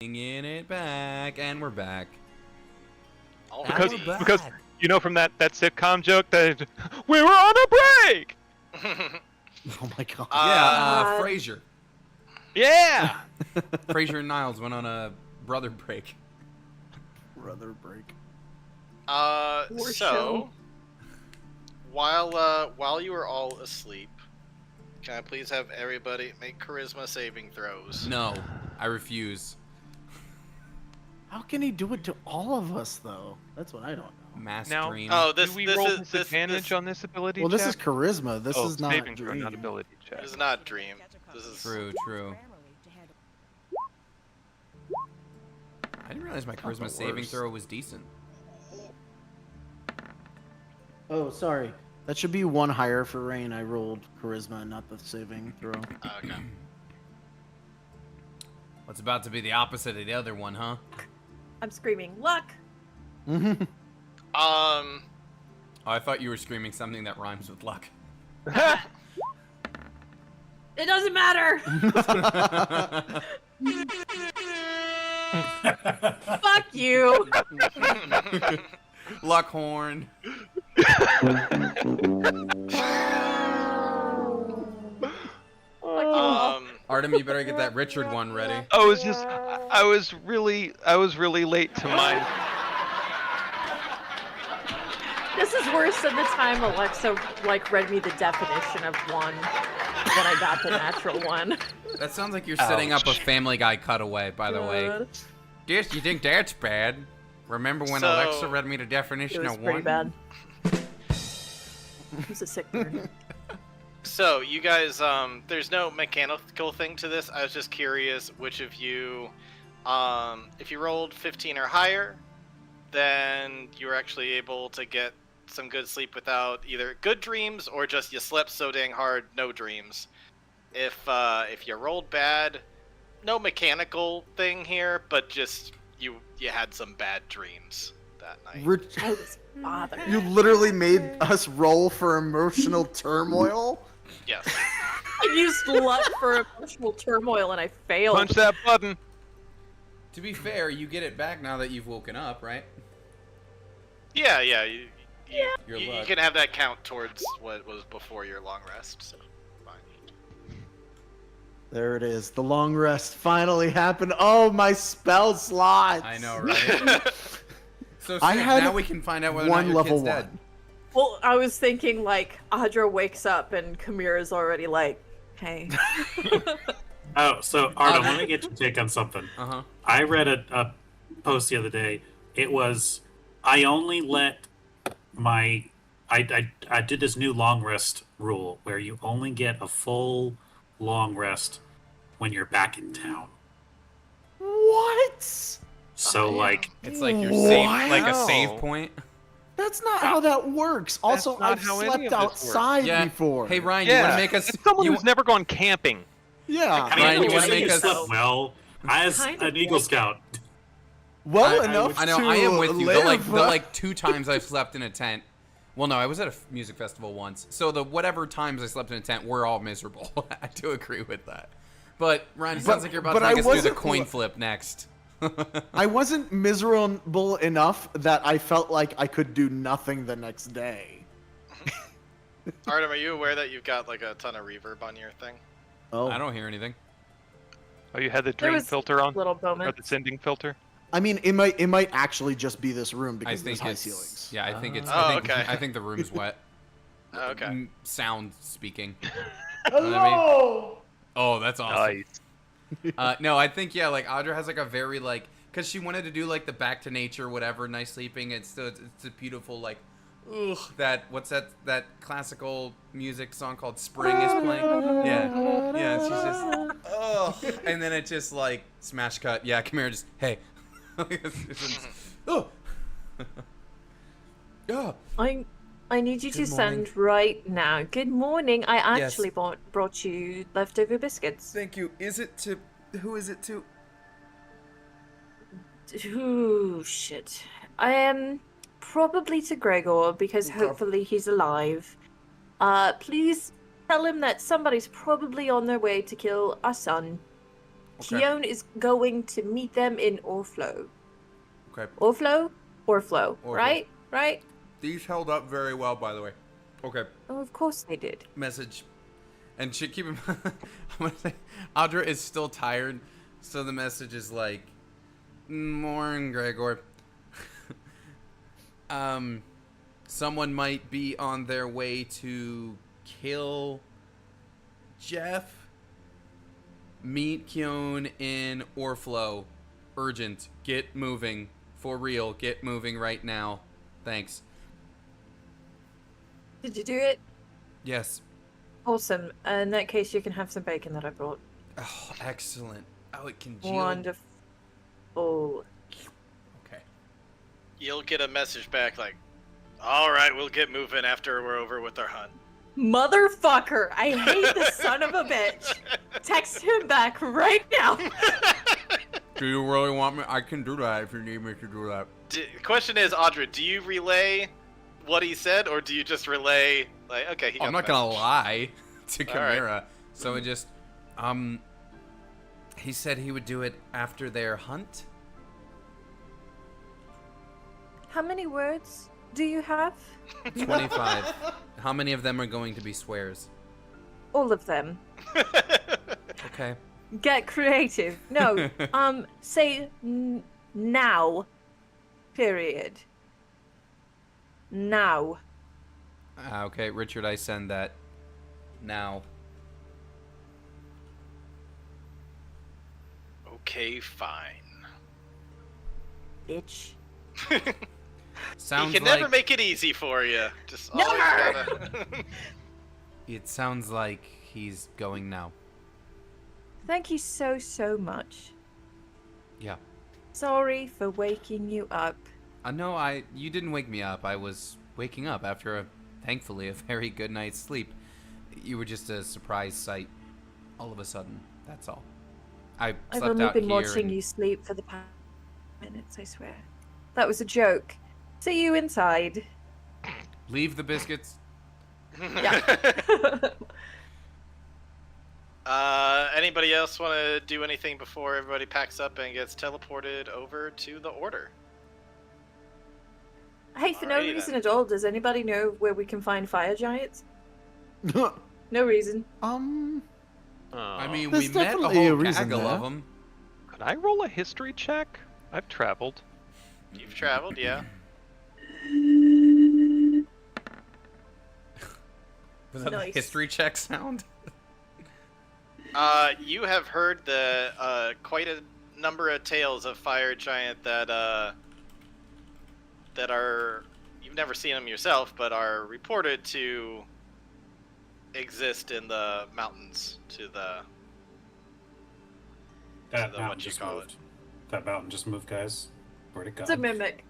Bringing it back, and we're back. Because And we're back. because you know from that sitcom joke that we were on a break. Oh my god. Yeah, Frasier. Yeah. Frasier and Niles went on a brother break. Brother break. War So show. while you were all asleep, can I please have everybody make charisma saving throws? No, I refuse. How can he do it to all of us, though? That's what I don't know. Mass Now- dream. Oh, Do we roll disadvantage this on this ability Well, check? this is charisma. This oh, is not saving throw, dream. not ability check. is not dream. This is True. I didn't realize my charisma the saving worst. throw was decent. Oh, sorry. That should be one higher for Rain. I rolled charisma, not the saving throw. okay. What's about to be the opposite of the other one, huh? I'm screaming, luck! Oh, I thought you were screaming something that rhymes with luck. It doesn't matter! Fuck you! Luckhorn. Artem, you better get that Richard one ready. I was really late to mine. This is worse than the time Alexa read me the definition of one when I got the natural one. That sounds like you're setting up a Ouch. Family Guy cutaway, by the way. God. Yes, you think that's bad? Remember when So- Alexa read me the It definition was of pretty one? bad. It was a sick burn. So you guys, there's no mechanical thing to this. I was just curious which of you, if you rolled 15 or higher, then you were actually able to get some good sleep without either good dreams or just you slept so dang hard, no dreams. If you rolled bad, no mechanical thing here, but just you had some bad dreams that night. I was bothered. You literally made us roll for emotional turmoil? Yes. I used luck for emotional turmoil and I failed. Punch that button. To be fair, you get it back now that you've woken up, right? Yeah. Your You luck. can have that count towards what was before your long rest. So fine. There it is. The long rest finally happened. Oh, my spell slots. I know, right? So I Sid, had now we can find out whether or one not your level kid's dead. one. Well, I was thinking Audra wakes up and Kamira's already hey. Oh, so Artem, let me get your take on something. Uh-huh. I read a post the other day. It was, I only let I did this new long rest rule where you only get a full long rest when you're back in town. What? So like, It's like your save, like a Wow. save point. That's not how that works. Also, not I've how any slept of this works. outside Yeah. before. Hey Ryan, you want to make us? It's someone you who's never gone camping. Yeah. I mean, Ryan, would you you wanna say make you us- slept well as Kind an of Eagle like- Scout? Well I enough know. to I am with you. live. The 2 times I've slept in a tent. Well, no, I was at a music festival once. So the whatever times I slept in a tent were all miserable. I do agree with that. But Ryan, it sounds like you're about but to make I us do the wasn't- coin flip next. I wasn't miserable enough that I felt like I could do nothing the next day. Artem, are you aware that you've got a ton of reverb on your thing? Oh. I don't hear anything. Oh, you had the There dream was filter on? little Or moments. the sending filter? I mean, it might actually just be this room I because there's think high it's ceilings. yeah. I think it's. Oh, I think, okay. I think the room's wet. Okay. Sound speaking. Hello. Oh, that's awesome. Nice. No, I think yeah, Audra has a very because she wanted to do the back to nature, whatever, nice sleeping. It's a beautiful what's that classical music song called Spring is playing. Yeah, she's just and then it just smash cut. Yeah, come here, just hey. Oh. Yeah. I need you to Good morning. send right now. Good morning. I Yes. actually brought you leftover biscuits. Thank you. Who is it to? Ooh, shit. I am probably to Gregor because Okay. hopefully he's alive. Please tell him that somebody's probably on their way to kill our son. Okay. Keone is going to meet them in Orflo. Okay. Orflo? Orflo, Orflo. right? Right? These held up very well, by the way. Okay. Oh, of course they did. Message. And keep in mind, I'm gonna say, Audra is still tired, so the message is like, "Morning, Gregor. Someone might be on their way to kill Jeff. Meet Keone in Orflo. Urgent. Get moving. For real. Get moving right now. Thanks." Did you do it? Yes. Awesome. In that case, you can have some bacon that I brought. Oh, excellent. Oh, it congealed. Wonderful. Okay. You'll get a message back like, "All right, we'll get moving after we're over with our hunt." Motherfucker! I hate the son of a bitch. Text him back right now. Do you really want me? I can do that if you need me to do that. The question is, Audra, do you relay what he said, or do you just relay like, okay, he got I'm the not gonna message. lie to All right. Chimera. So it just, he said he would do it after their hunt. How many words do you have? 25. How many of them are going to be swears? All of them. Okay. Get creative. No, say now. Period. Now. Okay, Richard, I send that now. Okay, fine. Bitch. Sounds he can like never make it easy for you. Just Never! always gotta... it sounds like he's going now. Thank you so, so much. Yeah. Sorry for waking you up. No, you didn't wake me up. I was waking up after thankfully a very good night's sleep. You were just a surprise sight all of a sudden. That's all. I've I've slept only out been here watching and- you sleep for the past minutes, I swear. That was a joke. See you inside. Leave the biscuits. Yeah. Anybody else want to do anything before everybody packs up and gets teleported over to the Order? Hey, for no Alrighty reason then. at all, does anybody know where we can find fire giants? No reason. I mean, There's we met a definitely a whole reason gaggle there. of them. Could I roll a history check? I've traveled. You've traveled, yeah. Was that Nice. the history check sound? You have heard the quite a number of tales of fire giant that are, you've never seen them yourself, but are reported to exist in the mountains to the That the- mountain what you just call moved. That mountain just moved, guys. Where'd it go? It's a mimic.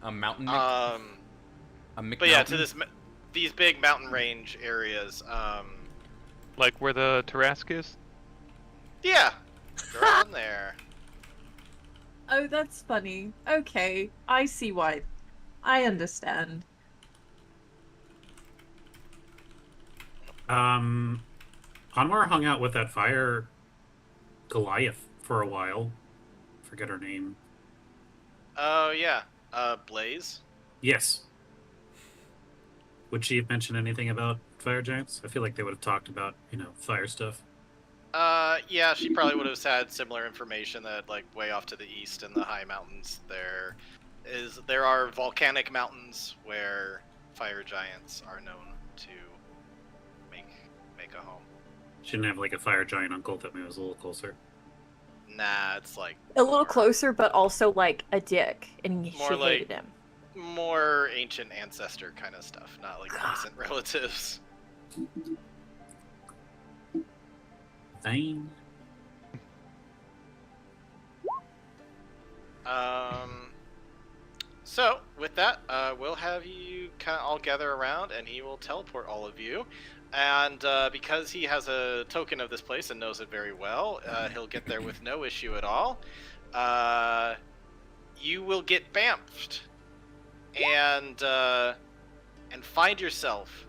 A mountain. um. A Mick But yeah, mountain? to these big mountain range areas. Like where the Tarrasque is? Yeah, they're on there. Oh, that's funny. Okay, I see why. I understand. Anwar hung out with that fire Goliath for a while. Forget her name. Oh yeah, Blaze. Yes. Would she have mentioned anything about fire giants? I feel like they would have talked about, fire stuff. Yeah, she probably would have had similar information that, like, way off to the east in the high mountains, there are volcanic mountains where fire giants are known to make a home. She didn't have like a fire giant uncle that maybe was a little closer. Nah, it's like A little closer, but also like a dick, and she More like- hated him. more ancient ancestor kind of stuff, not like recent relatives. Fine. So with that, we'll have you kind of all gather around, and he will teleport all of you. And because he has a token of this place and knows it very well, he'll get there with no issue at all. You will get bamfed, and find yourself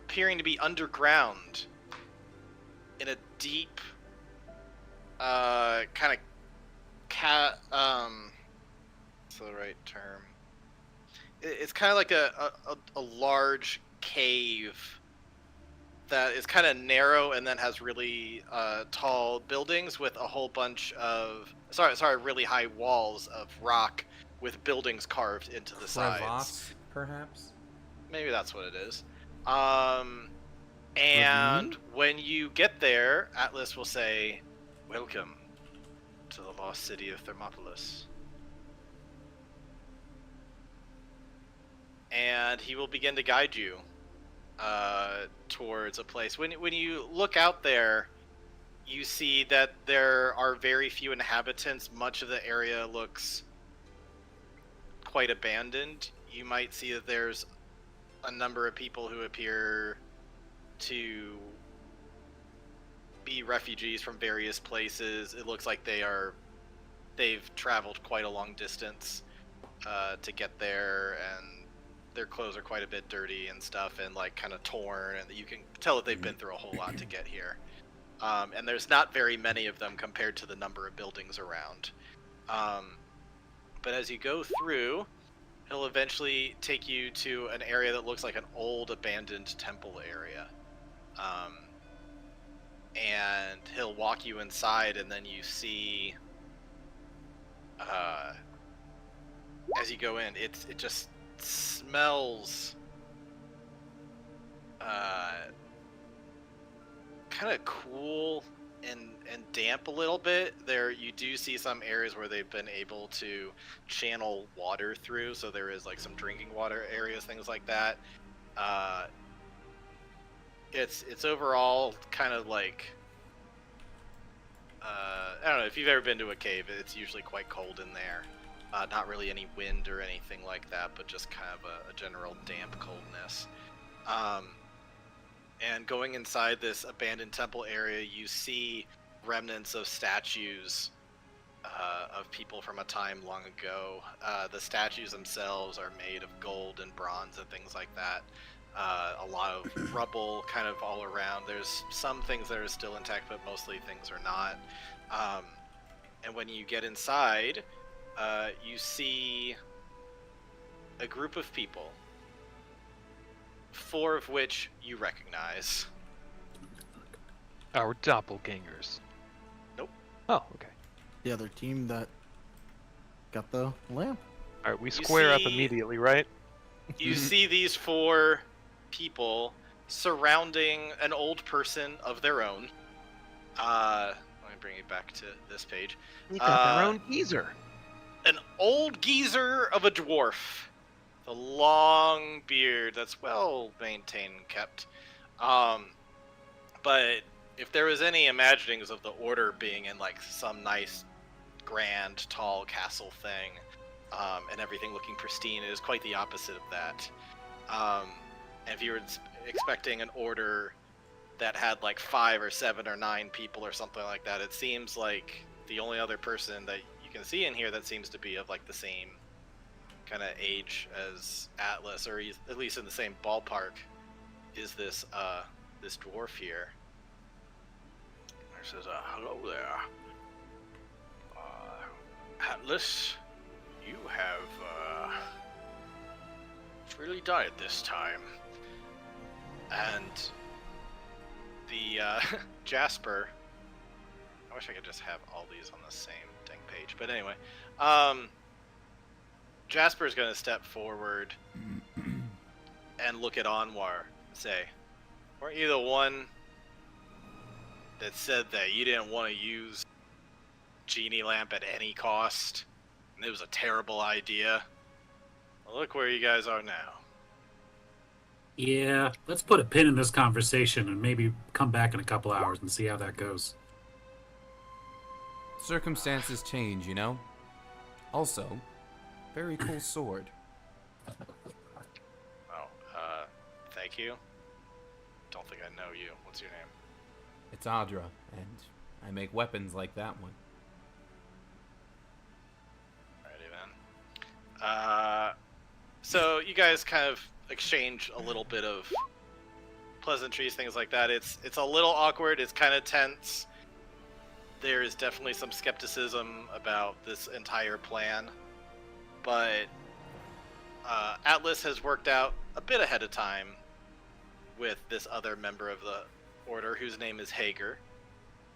appearing to be underground in a deep kind of what's the right term? It's kind of like a large cave that is kind of narrow and then has really tall buildings with a whole bunch of really high walls of rock with buildings carved into the sides. Crevasse, perhaps? Maybe that's what it is. And when you get there, Atlas will say, "Welcome to the lost city of Thermopolis." And he will begin to guide you towards a place. When you look out there, you see that there are very few inhabitants. Much of the area looks quite abandoned. You might see that there's a number of people who appear to be refugees from various places. It looks like they've traveled quite a long distance to get there, and their clothes are quite a bit dirty and stuff, and like kind of torn, and you can tell that they've been through a whole lot to get here. And there's not very many of them compared to the number of buildings around. But as you go through, he'll eventually take you to an area that looks like an old abandoned temple area. And he'll walk you inside, and then you see, as you go in, it just smells kind of cool and damp a little bit. There you do see some areas where they've been able to channel water through, so there is like some drinking water areas, things like that. It's overall kind of like I don't know, if you've ever been to a cave, it's usually quite cold in there. Not really any wind or anything like that, but just kind of a general damp coldness. And going inside this abandoned temple area, you see remnants of statues of people from a time long ago. The statues themselves are made of gold and bronze and things like that. A lot of rubble kind of all around. There's some things that are still intact, but mostly things are not. And when you get inside, you see a group of people, 4 of which you recognize. Our doppelgangers. Nope. Oh, okay. The other team that got the lamp. All right, we square up see- immediately, right? You see these 4 people surrounding an old person of their own. Let me bring it back to this page. They got their own geezer. An old geezer of a dwarf. The long beard that's well maintained and kept. But if there was any imaginings of the order being in like some nice, grand, tall castle thing, and everything looking pristine, it is quite the opposite of that. And if you were expecting an order that had like 5 or 7 or 9 people or something like that, it seems like the only other person that you can see in here that seems to be of like the same kind of age as Atlas, or he's at least in the same ballpark, is this this dwarf here. He says, "Hello there, Atlas. You have really died this time." And the Jasper. I wish I could just have all these on the same dang page, but anyway, Jasper's gonna step forward and look at Anwar and say, "Weren't you the one that said that you didn't want to use Genie Lamp at any cost, and it was a terrible idea? Well, look where you guys are now." Yeah, let's put a pin in this conversation and maybe come back in a couple hours and see how that goes. Circumstances change, you know? Also, very cool sword. Oh, thank you. Don't think I know you. What's your name? It's Audra, and I make weapons like that one. Alrighty then. So you guys kind of exchange a little bit of pleasantries, things like that. It's a little awkward. It's kind of tense. there is definitely some skepticism about this entire plan, but Atlas has worked out a bit ahead of time with this other member of the order whose name is Hager.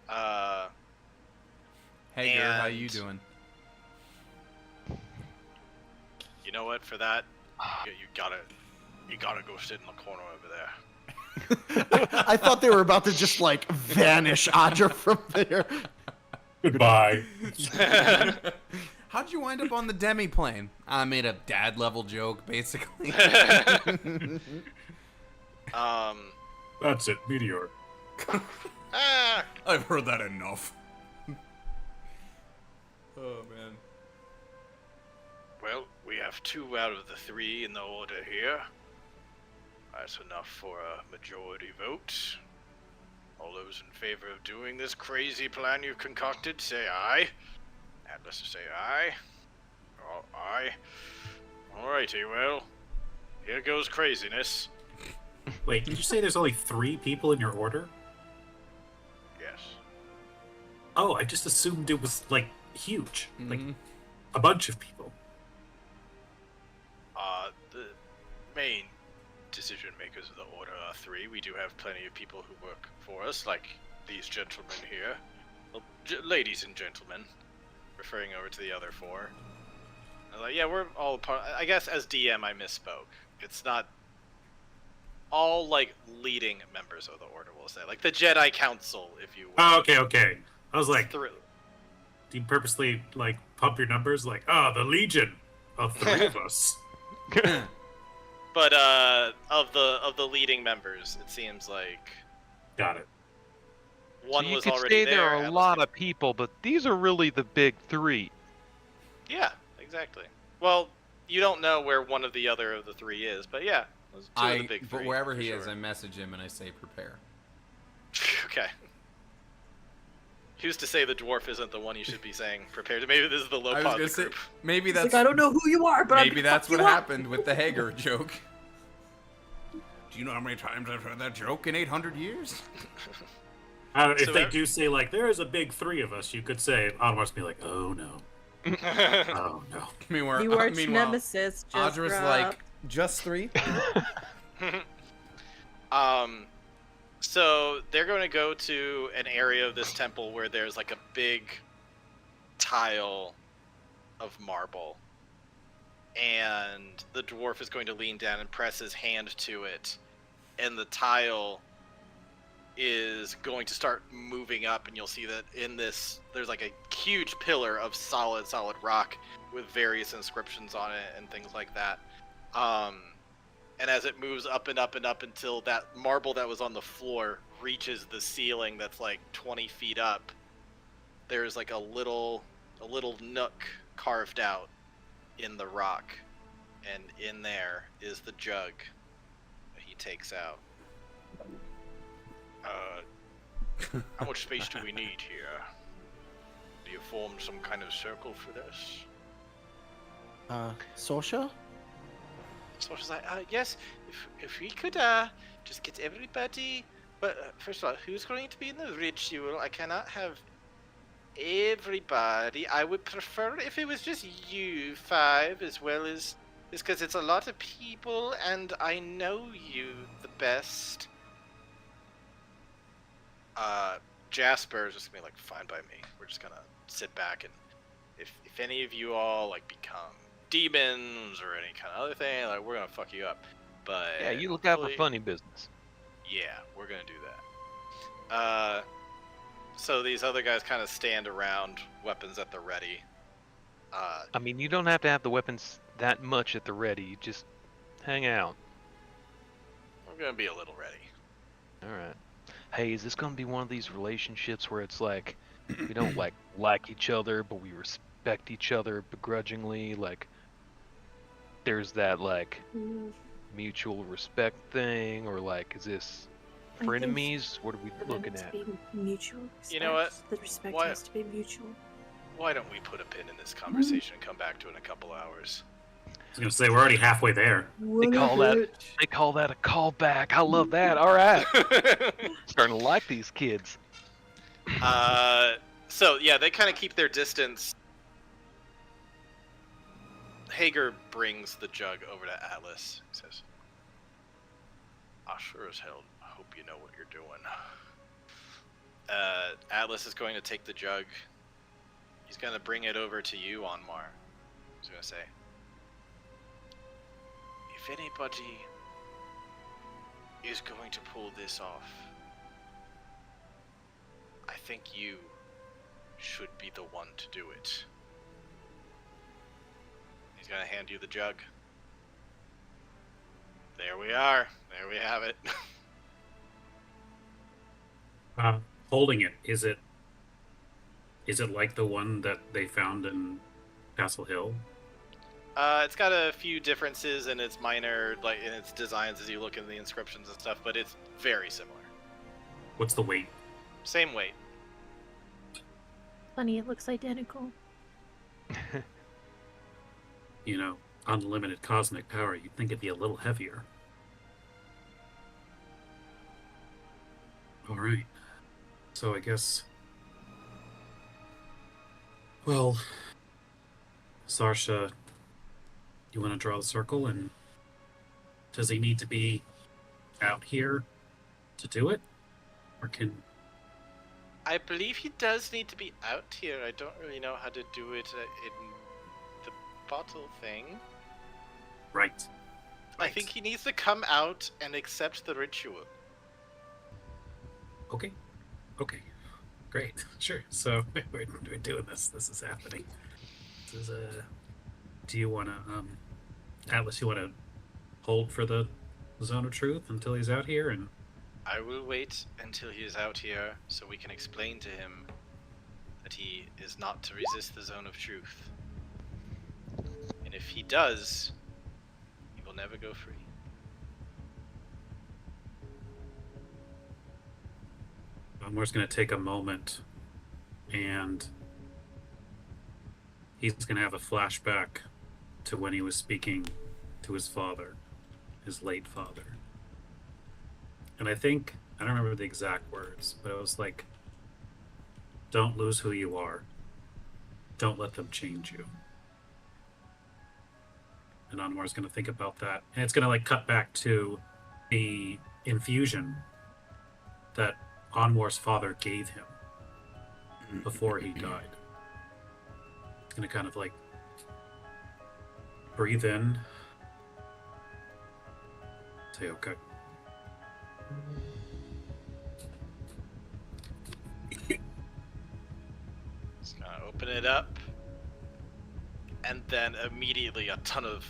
Hager, how and- you doing? You know what? For that, you gotta go sit in the corner over there. I thought they were about to just like vanish Audra from there. Goodbye. How'd you wind up on the demi plane? I made a dad level joke, basically. That's it, Meteor. Ah, I've heard that enough. Oh man. well, we have 2 out of the 3 in the order here. That's enough for a majority vote. All those in favor of doing this crazy plan you've concocted, say aye. Atlas, say aye. Oh, aye. Alrighty, well, here goes craziness. Wait, did you say there's only 3 people in your order? Yes. Oh, I just assumed it was, like, huge. Like, Mhm. a bunch of people. The main decision makers of the order are 3. We do have plenty of people who work for us, like these gentlemen here. Well, ladies and gentlemen. Referring over to the other 4. Like, yeah, we're all part. I guess as DM I misspoke. It's not all like leading members of the order, we'll say, like the Jedi Council, if you will. Oh, okay. I was like, Through. do you purposely, like, pump your numbers? Like, the Legion of 3 of us. But of the leading members, it seems like Got it. one So you was could already say there. there are a Atlas lot could- of people, but these are really the big 3. Yeah, exactly. Well, you don't know where one of the other of the 3 is, but yeah, those 2 of the big 3. But wherever for he is, sure. I message him and I say prepare. Okay. Who's to say the dwarf isn't the one you should be saying prepared? Maybe this is the low I was pod gonna of the say group. maybe He's that's like, I don't know who you are, but maybe I'm that's gonna what fuck you up. happened with the Hager joke. Do you know how many times I've heard that joke in 800 years? If So they that- do say, like, there is a big 3 of us, you could say, Autobots be like, oh no. Oh no. Meanwhile, You arch meanwhile, nemesis just Audra's dropped. like, just 3? So they're going to go to an area of this temple where there's like a big tile of marble, and the dwarf is going to lean down and press his hand to it, and the tile is going to start moving up, and you'll see that in this there's like a huge pillar of solid rock with various inscriptions on it and things like that. And as it moves up and up and up until that marble that was on the floor reaches the ceiling that's like 20 feet up, there's like a little nook carved out in the rock, and in there is the jug that he takes out. How much space do we need here? Do you form some kind of circle for this? Sosha? So she's like, yes, if we could just get everybody. But first of all, who's going to be in the ritual? I cannot have everybody. I would prefer if it was just you 5 as well as this, because it's a lot of people and I know you the best. Jasper is just gonna be like, fine by me. We're just gonna sit back, and if any of you all like become demons or any kind of other thing, like, we're gonna fuck you up. But Yeah, you look out for hopefully- funny business. Yeah, we're gonna do that. So these other guys kind of stand around, weapons at the ready. I mean, you don't have to have the weapons that much at the ready. You just hang out. We're gonna be a little ready. All right. Hey, is this gonna be one of these relationships where it's like we don't like each other, but we respect each other begrudgingly? Like, there's that like mutual respect thing, or like, is this I think frenemies? What are we for them looking to at? be mutual respect. You know what? The respect Why- has to be mutual. Why don't we put a pin in this conversation and come back to it in a couple hours? I was gonna say, we're already halfway there. They call that a callback. I love that. All right, starting to like these kids. So yeah, they kind of keep their distance. Hager brings the jug over to Atlas. He says, "I sure as hell hope you know what you're doing." Atlas is going to take the jug. He's going to bring it over to you, Onmar. He's going to say, "If anybody is going to pull this off, I think you should be the one to do it." He's gonna hand you the jug. There we are. There we have it. Holding it, is it like the one that they found in Castle Hill? It's got a few differences in its minor, like in its designs as you look in the inscriptions and stuff, but it's very similar. What's the weight? Same weight. Funny, it looks identical. You know, unlimited cosmic power, you'd think it'd be a little heavier. Alright. So I guess... Well... Sarsha, you want to draw the circle, and... Does he need to be out here to do it? Or can... I believe he does need to be out here. I don't really know how to do it in the bottle thing. Right. I think he needs to come out and accept the ritual. Okay. Okay. Great. Sure. So we're doing this. This is happening. This is do you want to, Atlas? You want to hold for the zone of truth until he's out here, and I will wait until he is out here so we can explain to him that he is not to resist the zone of truth. And if he does, he will never go free. we're just going to take a moment, and he's going to have a flashback to when he was speaking to his father, his late father. And I don't remember the exact words, but it was like, don't lose who you are. Don't let them change you. And Anwar's going to think about that. And it's going to like cut back to the infusion that Anwar's father gave him before he died. It's going to kind of like breathe in. Say, okay. Just gonna open it up. And then immediately a ton of,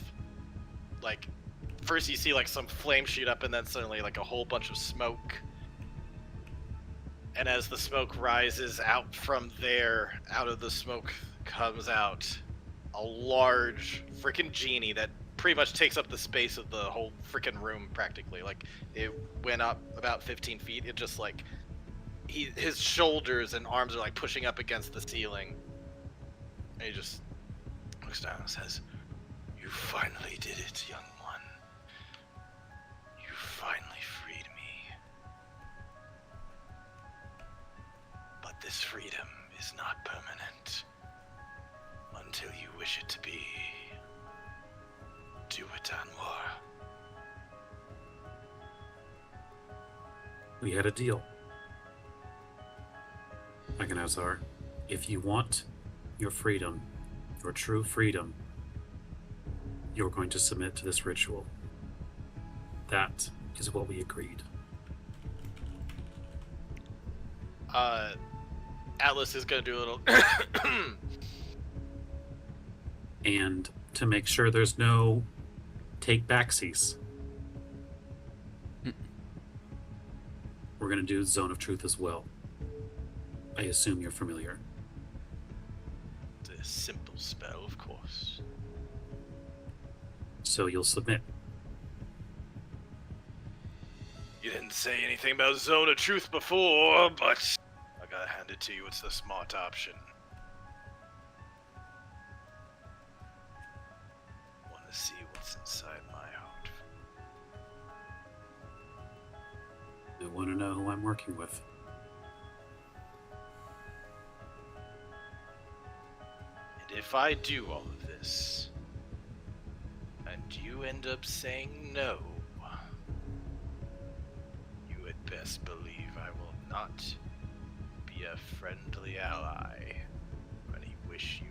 like, first you see like some flame shoot up and then suddenly like a whole bunch of smoke. And as the smoke rises out from there, out of the smoke comes out a large freaking genie that pretty much takes up the space of the whole freaking room practically. Like, it went up about 15 feet. It just like, his shoulders and arms are like pushing up against the ceiling. And he just looks down and says, "You finally did it, young one. You finally freed me. But this freedom is not permanent until you wish it to be. Do it, Anwar." We had a deal. Agonazar, if you want your freedom, your true freedom, you're going to submit to this ritual. That is what we agreed. Atlas is gonna do a little And to make sure there's no take backsies, we're going to do Zone of Truth as well. I assume you're familiar. It's a simple spell, of course. So you'll submit. You didn't say anything about Zone of Truth before, but I gotta hand it to you, it's the smart option. Wanna see what's inside my heart? I want to know who I'm working with. if I do all of this, and you end up saying no, you had best believe I will not be a friendly ally for any wish you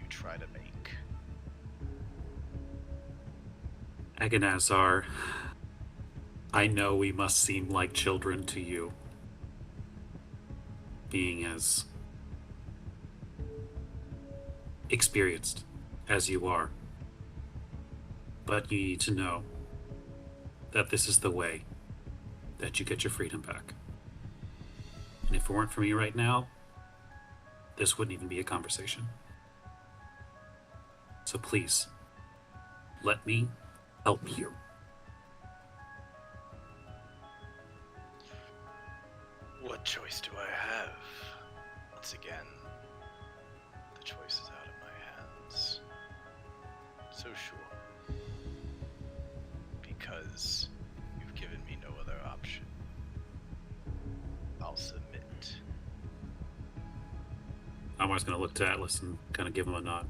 try to make. Agonazar, I know we must seem like children to you, being as experienced as you are. But you need to know that this is the way that you get your freedom back. And if it weren't for me right now, this wouldn't even be a conversation. So please, let me help you. What choice do I have? Once again, the choice is out of my hands. So sure. Because you've given me no other option. I'll submit. Amar's going to look to Atlas and kind of give him a nod.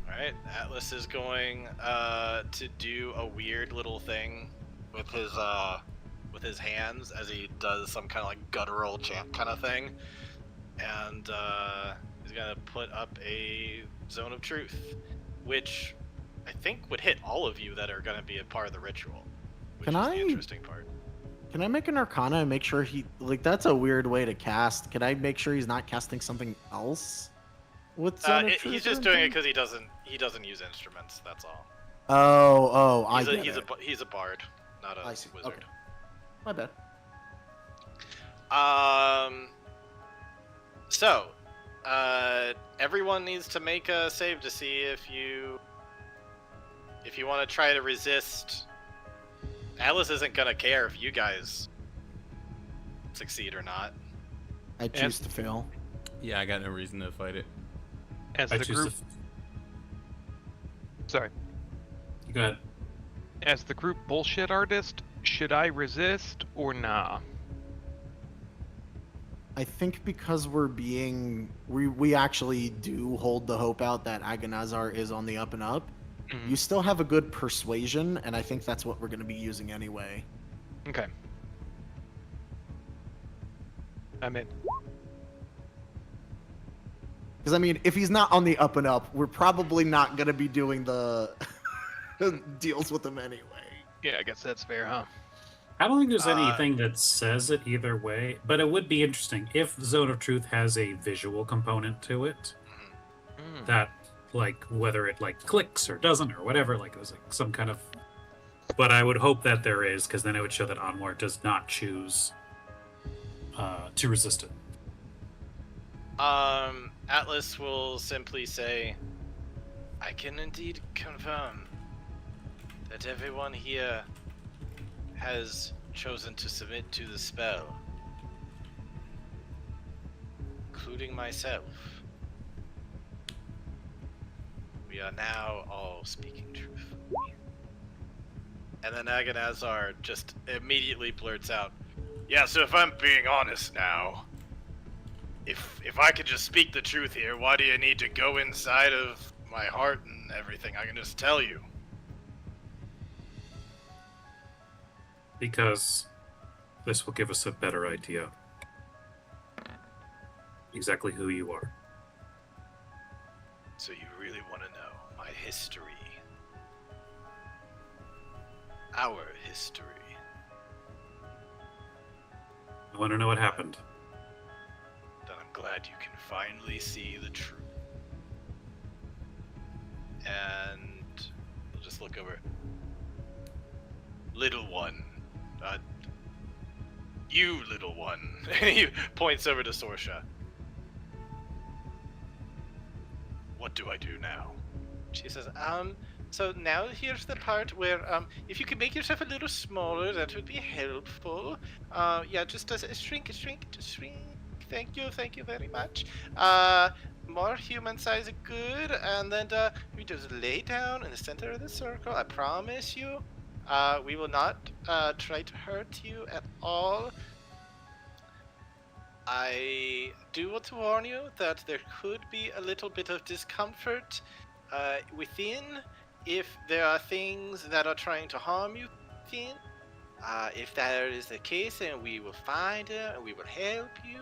Alright, Atlas is going to do a weird little thing with his hands as he does some kind of like guttural chant kind of thing. And he's gonna put up a zone of truth, which I think would hit all of you that are gonna be a part of the ritual. Which Can is I- the interesting part. Can I make an Arcana and make sure he that's a weird way to cast? Can I make sure he's not casting something else? With Zone of Truth He's or just doing it anything? because he doesn't use instruments. That's all. I get He's it. he's a bard, not a I see. wizard. Okay. My bad. So, everyone needs to make a save to see if you want to try to resist. Alice isn't gonna care if you guys succeed or not. I choose to fail. Yeah, I got no reason to fight it. As I the choose group, sorry, to... Go ahead. as the group bullshit artist, should I resist or nah? I think because we actually do hold the hope out that Agonazar is on the up and up. Mhm. You still have a good persuasion, and I think that's what we're going to be using anyway. Okay. I'm in. Because I mean, if he's not on the up and up, we're probably not going to be doing the deals with him anyway. Yeah, I guess that's fair, huh? I don't think there's anything that says it either way, but it would be interesting if Zone of Truth has a visual component to it. Mm. That, like, whether it, like, clicks or doesn't or whatever, like, it was, like, some kind of... But I would hope that there is, because then it would show that Anwar does not choose to resist it. Atlas will simply say, I can indeed confirm that everyone here has chosen to submit to the spell, including myself. We are now all speaking truth. And then Agonazar just immediately blurts out, yeah, so if I'm being honest now, if I could just speak the truth here, why do you need to go inside of my heart and everything? I can just tell you. Because this will give us a better idea exactly who you are. So you really want to know my history. Our history. I want to know what happened. Then I'm glad you can finally see the truth. And we'll just look over. Little one. You little one. He points over to Sorsha. What do I do now? She says, so now here's the part where, if you could make yourself a little smaller, that would be helpful. Yeah, just shrink. Thank you very much. More human size, good. And then we just lay down in the center of the circle. I promise you, we will not try to hurt you at all. I do want to warn you that there could be a little bit of discomfort within if there are things that are trying to harm you within. If that is the case, then we will find it and we will help you.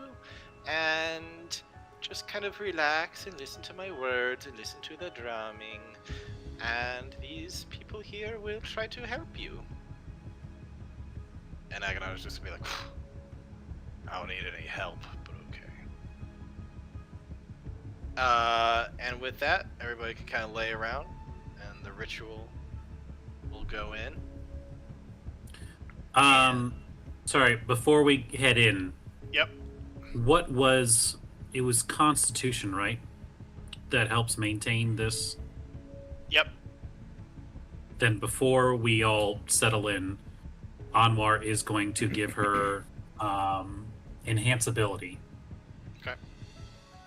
And just kind of relax and listen to my words and listen to the drumming. And these people here will try to help you. And Agonar's just gonna be like, I don't need any help, but okay. And with that, everybody can kind of lay around, and the ritual will go in. Sorry, before we head in. Yep. It was Constitution, right? That helps maintain this? Yep. Then before we all settle in, Anwar is going to give her enhance ability. Okay.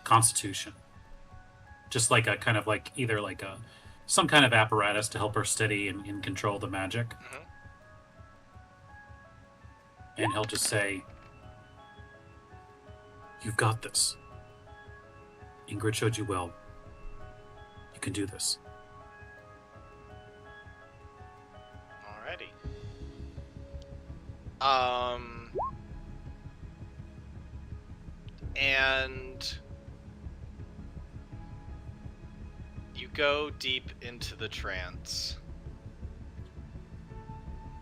Constitution. Just like a kind of like either like some kind of apparatus to help her steady and control the magic. Mhm. And he'll just say, "You've got this. Ingrid showed you well. You can do this." Alrighty. And you go deep into the trance.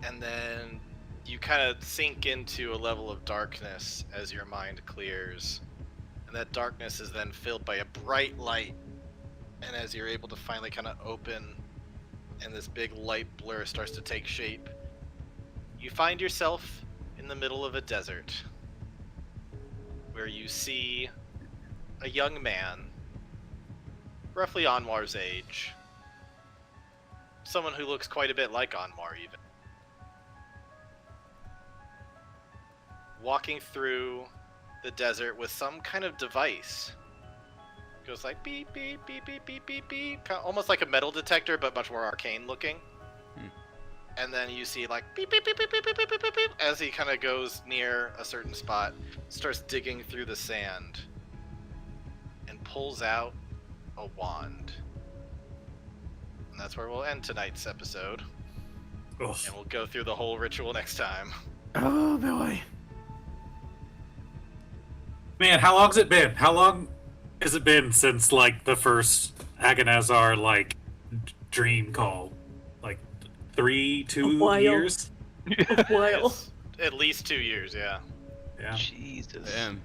And then you kind of sink into a level of darkness as your mind clears. And that darkness is then filled by a bright light. And as you're able to finally kind of open and this big light blur starts to take shape, you find yourself in the middle of a desert where you see a young man, roughly Anwar's age, someone who looks quite a bit like Anwar even, walking through the desert with some kind of device. It goes like beep, beep, beep, beep, beep, beep, beep, kind of almost like a metal detector, but much more arcane looking. And then you see like beep, beep, beep, beep, beep, beep, beep, beep, beep, as he kind of goes near a certain spot, starts digging through the sand, and pulls out a wand. And that's where we'll end tonight's episode. Ugh. And we'll go through the whole ritual next time. Oh boy. Man, how long's it been? How long has it been since like the first Agonazar like dream call? Like 2 while. years? A while. It's at least 2 years, yeah. Yeah. Jesus. Damn.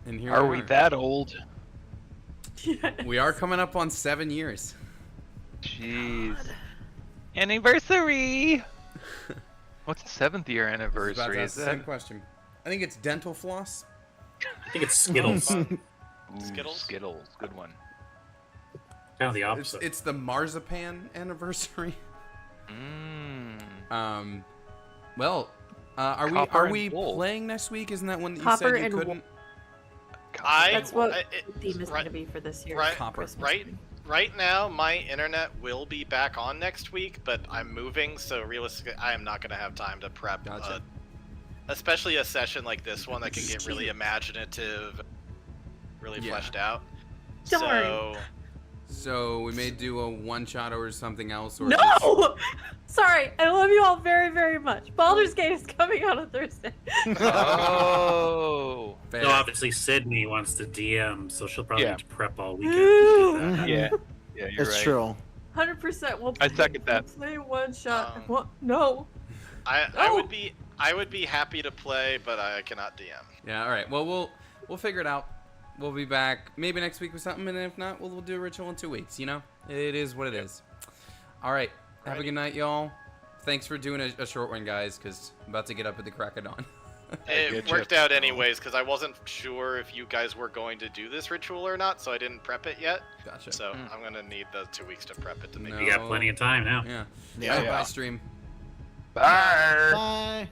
And here Are we that old? We are coming up on 7 years. Jeez. Anniversary! What's the 7th year I was about to anniversary? ask Is the same that question. I think it's dental floss. I think it's Skittles. kind Ooh, Skittles? Skittles, good one. of the It's, opposite. it's the marzipan anniversary. Mmm. Well, are Copper we and wool. playing next week? Isn't that one that you Copper said you and wool. couldn't? That's what I- the theme is right- going to be for this year's right- Copper. Christmas. right. theme. Right now, my internet will be back on next week, but I'm moving, so realistically, I am not going to have time to prep. Gotcha. Especially a session like this one that can get really imaginative, really Yeah. fleshed out. Darn. So, So we may do a one shot or something else. Or No! just- Sorry, I love you all very, very much. Baldur's Gate is coming out on Thursday. Oh. Fair. No, obviously Sydney wants to DM, so she'll probably Yeah. have to prep all weekend. to do that. Yeah. Yeah, you're It's right. true. 100%. We'll I second that. play one shot. Um, What? No. I No. would be happy to play, but I cannot DM. Yeah. All right. Well, we'll figure it out. We'll be back maybe next week with something, and if not, we'll do a ritual in 2 weeks. You know, it is what it is. All right. Have a Alrighty. good night, y'all. Thanks for doing a short one, guys, because I'm about to get up at the crack of dawn. Hey, It good worked trip. out anyways, because I wasn't sure if you guys were going to do this ritual or not, so I didn't prep it yet. Gotcha. So I'm gonna need the 2 weeks to prep it to make No. You got plenty of time now. Yeah. Yeah. Bye, stream. Bye. Bye.